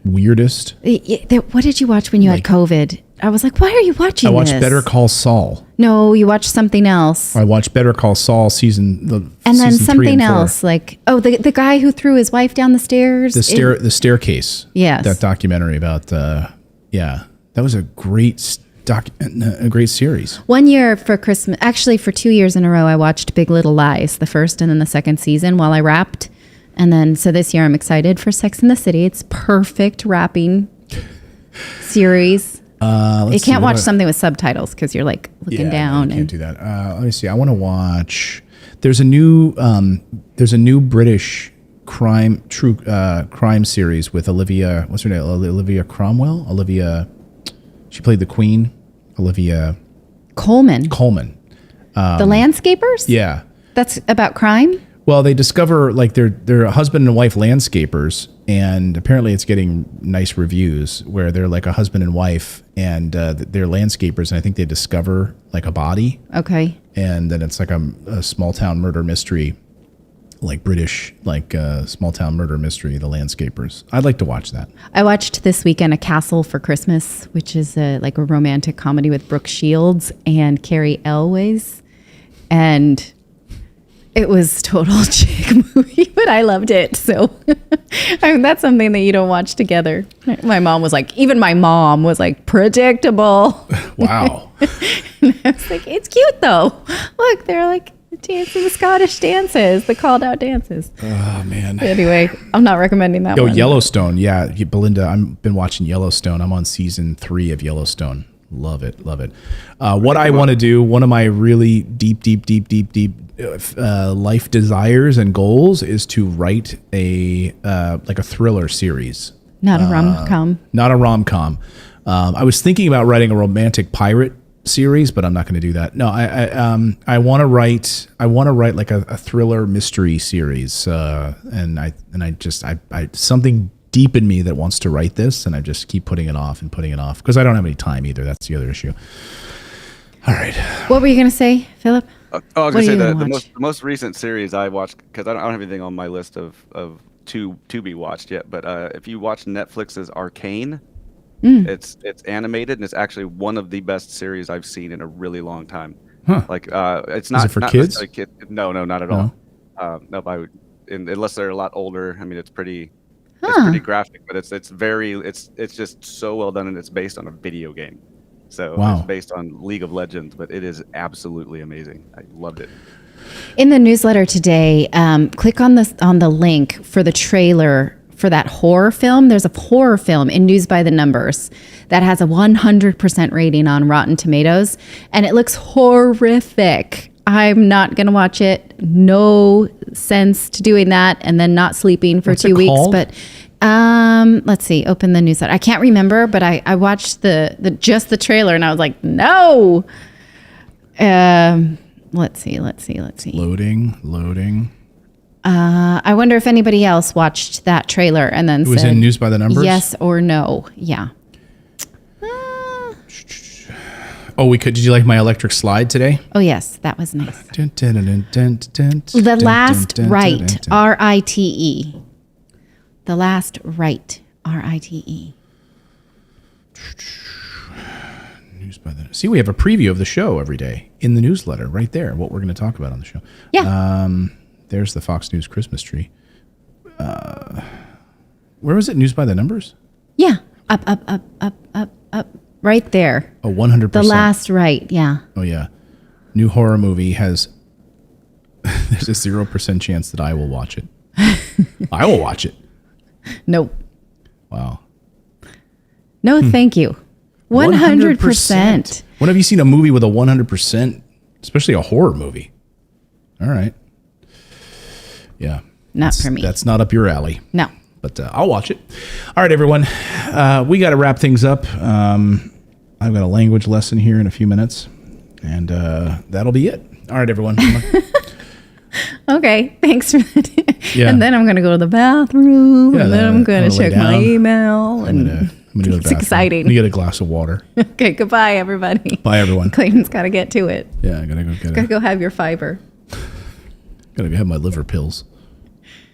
Weirdest? What did you watch when you had COVID? I was like, why are you watching this? I watched Better Call Saul. No, you watched something else. I watched Better Call Saul season and then something else, like the guy who threw his wife down the stairs. The staircase. Yes. That documentary about that was a great series. 1 year for Christmas, actually for 2 years in a row, I watched Big Little Lies, the first and then the second season while I wrapped. And then, so this year I'm excited for Sex and the City. It's perfect wrapping series. You can't watch something with subtitles because you're like looking down. You can't do that. Let me see. I want to watch. There's a new British crime series with Olivia. What's her name? Olivia Cromwell. She played the Queen. Olivia Colman. The Landscapers. Yeah. That's about crime. Well, they discover like they're a husband and wife landscapers, and apparently it's getting nice reviews where they're like a husband and wife, and they're landscapers, and I think they discover like a body. Okay. And then it's like a small town murder mystery, like British, like small town murder mystery, The Landscapers. I'd like to watch that. I watched this weekend A Castle for Christmas, which is like a romantic comedy with Brooke Shields and Carrie Elwes, and It was total chick movie, but I loved it. So I mean, that's something that you don't watch together. My mom was like, even my mom was like, predictable. Wow. And I was like, it's cute though. Look, they're like dancing the Scottish dances, the called out dances. Oh, man. But anyway, I'm not recommending that one. Yellowstone. Yeah, Belinda, I've been watching Yellowstone. I'm on season 3 of Yellowstone. Love it. Love it. What I want to do, one of my really deep life desires and goals is to write a thriller series. Not a rom-com. Not a rom-com. I was thinking about writing a romantic pirate series, but I'm not going to do that. No, I want to write like a thriller mystery series, and I something deep in me that wants to write this, and I just keep putting it off because I don't have any time either. That's the other issue. All right. What were you going to say, Philip? I was going to say the most recent series I watched, because I don't have anything on my list of to be watched yet, but if you watch Netflix's Arcane, it's animated, and it's actually one of the best series I've seen in a really long time. Huh. Like it's not, is it for not kids? No, not at all. No, unless they're a lot older. I mean, it's pretty graphic, but it's just so well done, and it's based on a video game. So wow. It's based on League of Legends, but it is absolutely amazing. I loved it. In the newsletter today, click on the link for the trailer for that horror film. There's a horror film in News by the Numbers that has a 100% rating on Rotten Tomatoes, and it looks horrific. I'm not going to watch it. No sense to doing that and then not sleeping for 2 weeks. Called? But let's see. Open the newsletter. I can't remember, but I watched just the trailer and I was like, no. Let's see. Loading. I wonder if anybody else watched that trailer and then it was in News by the Numbers? Yes or no. Yeah. Oh, did you like my electric slide today? Oh, yes. That was nice. The The Last Right, R-I-T-E. The Last Right, R-I-T-E. News by the See, we have a preview of the show every day in the newsletter right there, what we're going to talk about on the show. Yeah. There's the Fox News Christmas tree. Where was it? News by the Numbers? Yeah. Up. Right there. Oh, 100%. The Last Right, yeah. Oh, yeah. New horror movie has... There's a 0% chance that I will watch it. I will watch it. Nope. Wow. No, thank you. 100%. When have you seen a movie with a 100%, especially a horror movie? All right. Yeah. Not for me. That's not up your alley. No. But I'll watch it. All right, everyone. We got to wrap things up. I've got a language lesson here in a few minutes, and that'll be it. All right, everyone. Okay, thanks for that. Yeah. And then I'm going to go to the bathroom, Yeah, and then I'm going to lay check my down. I'm going to go to the it's bathroom. exciting. Let me get a glass of water. Okay, goodbye, everybody. Bye, everyone. Clayton's got to get to it. Yeah, I got to go get Got to go have your fiber. Got to have my liver pills.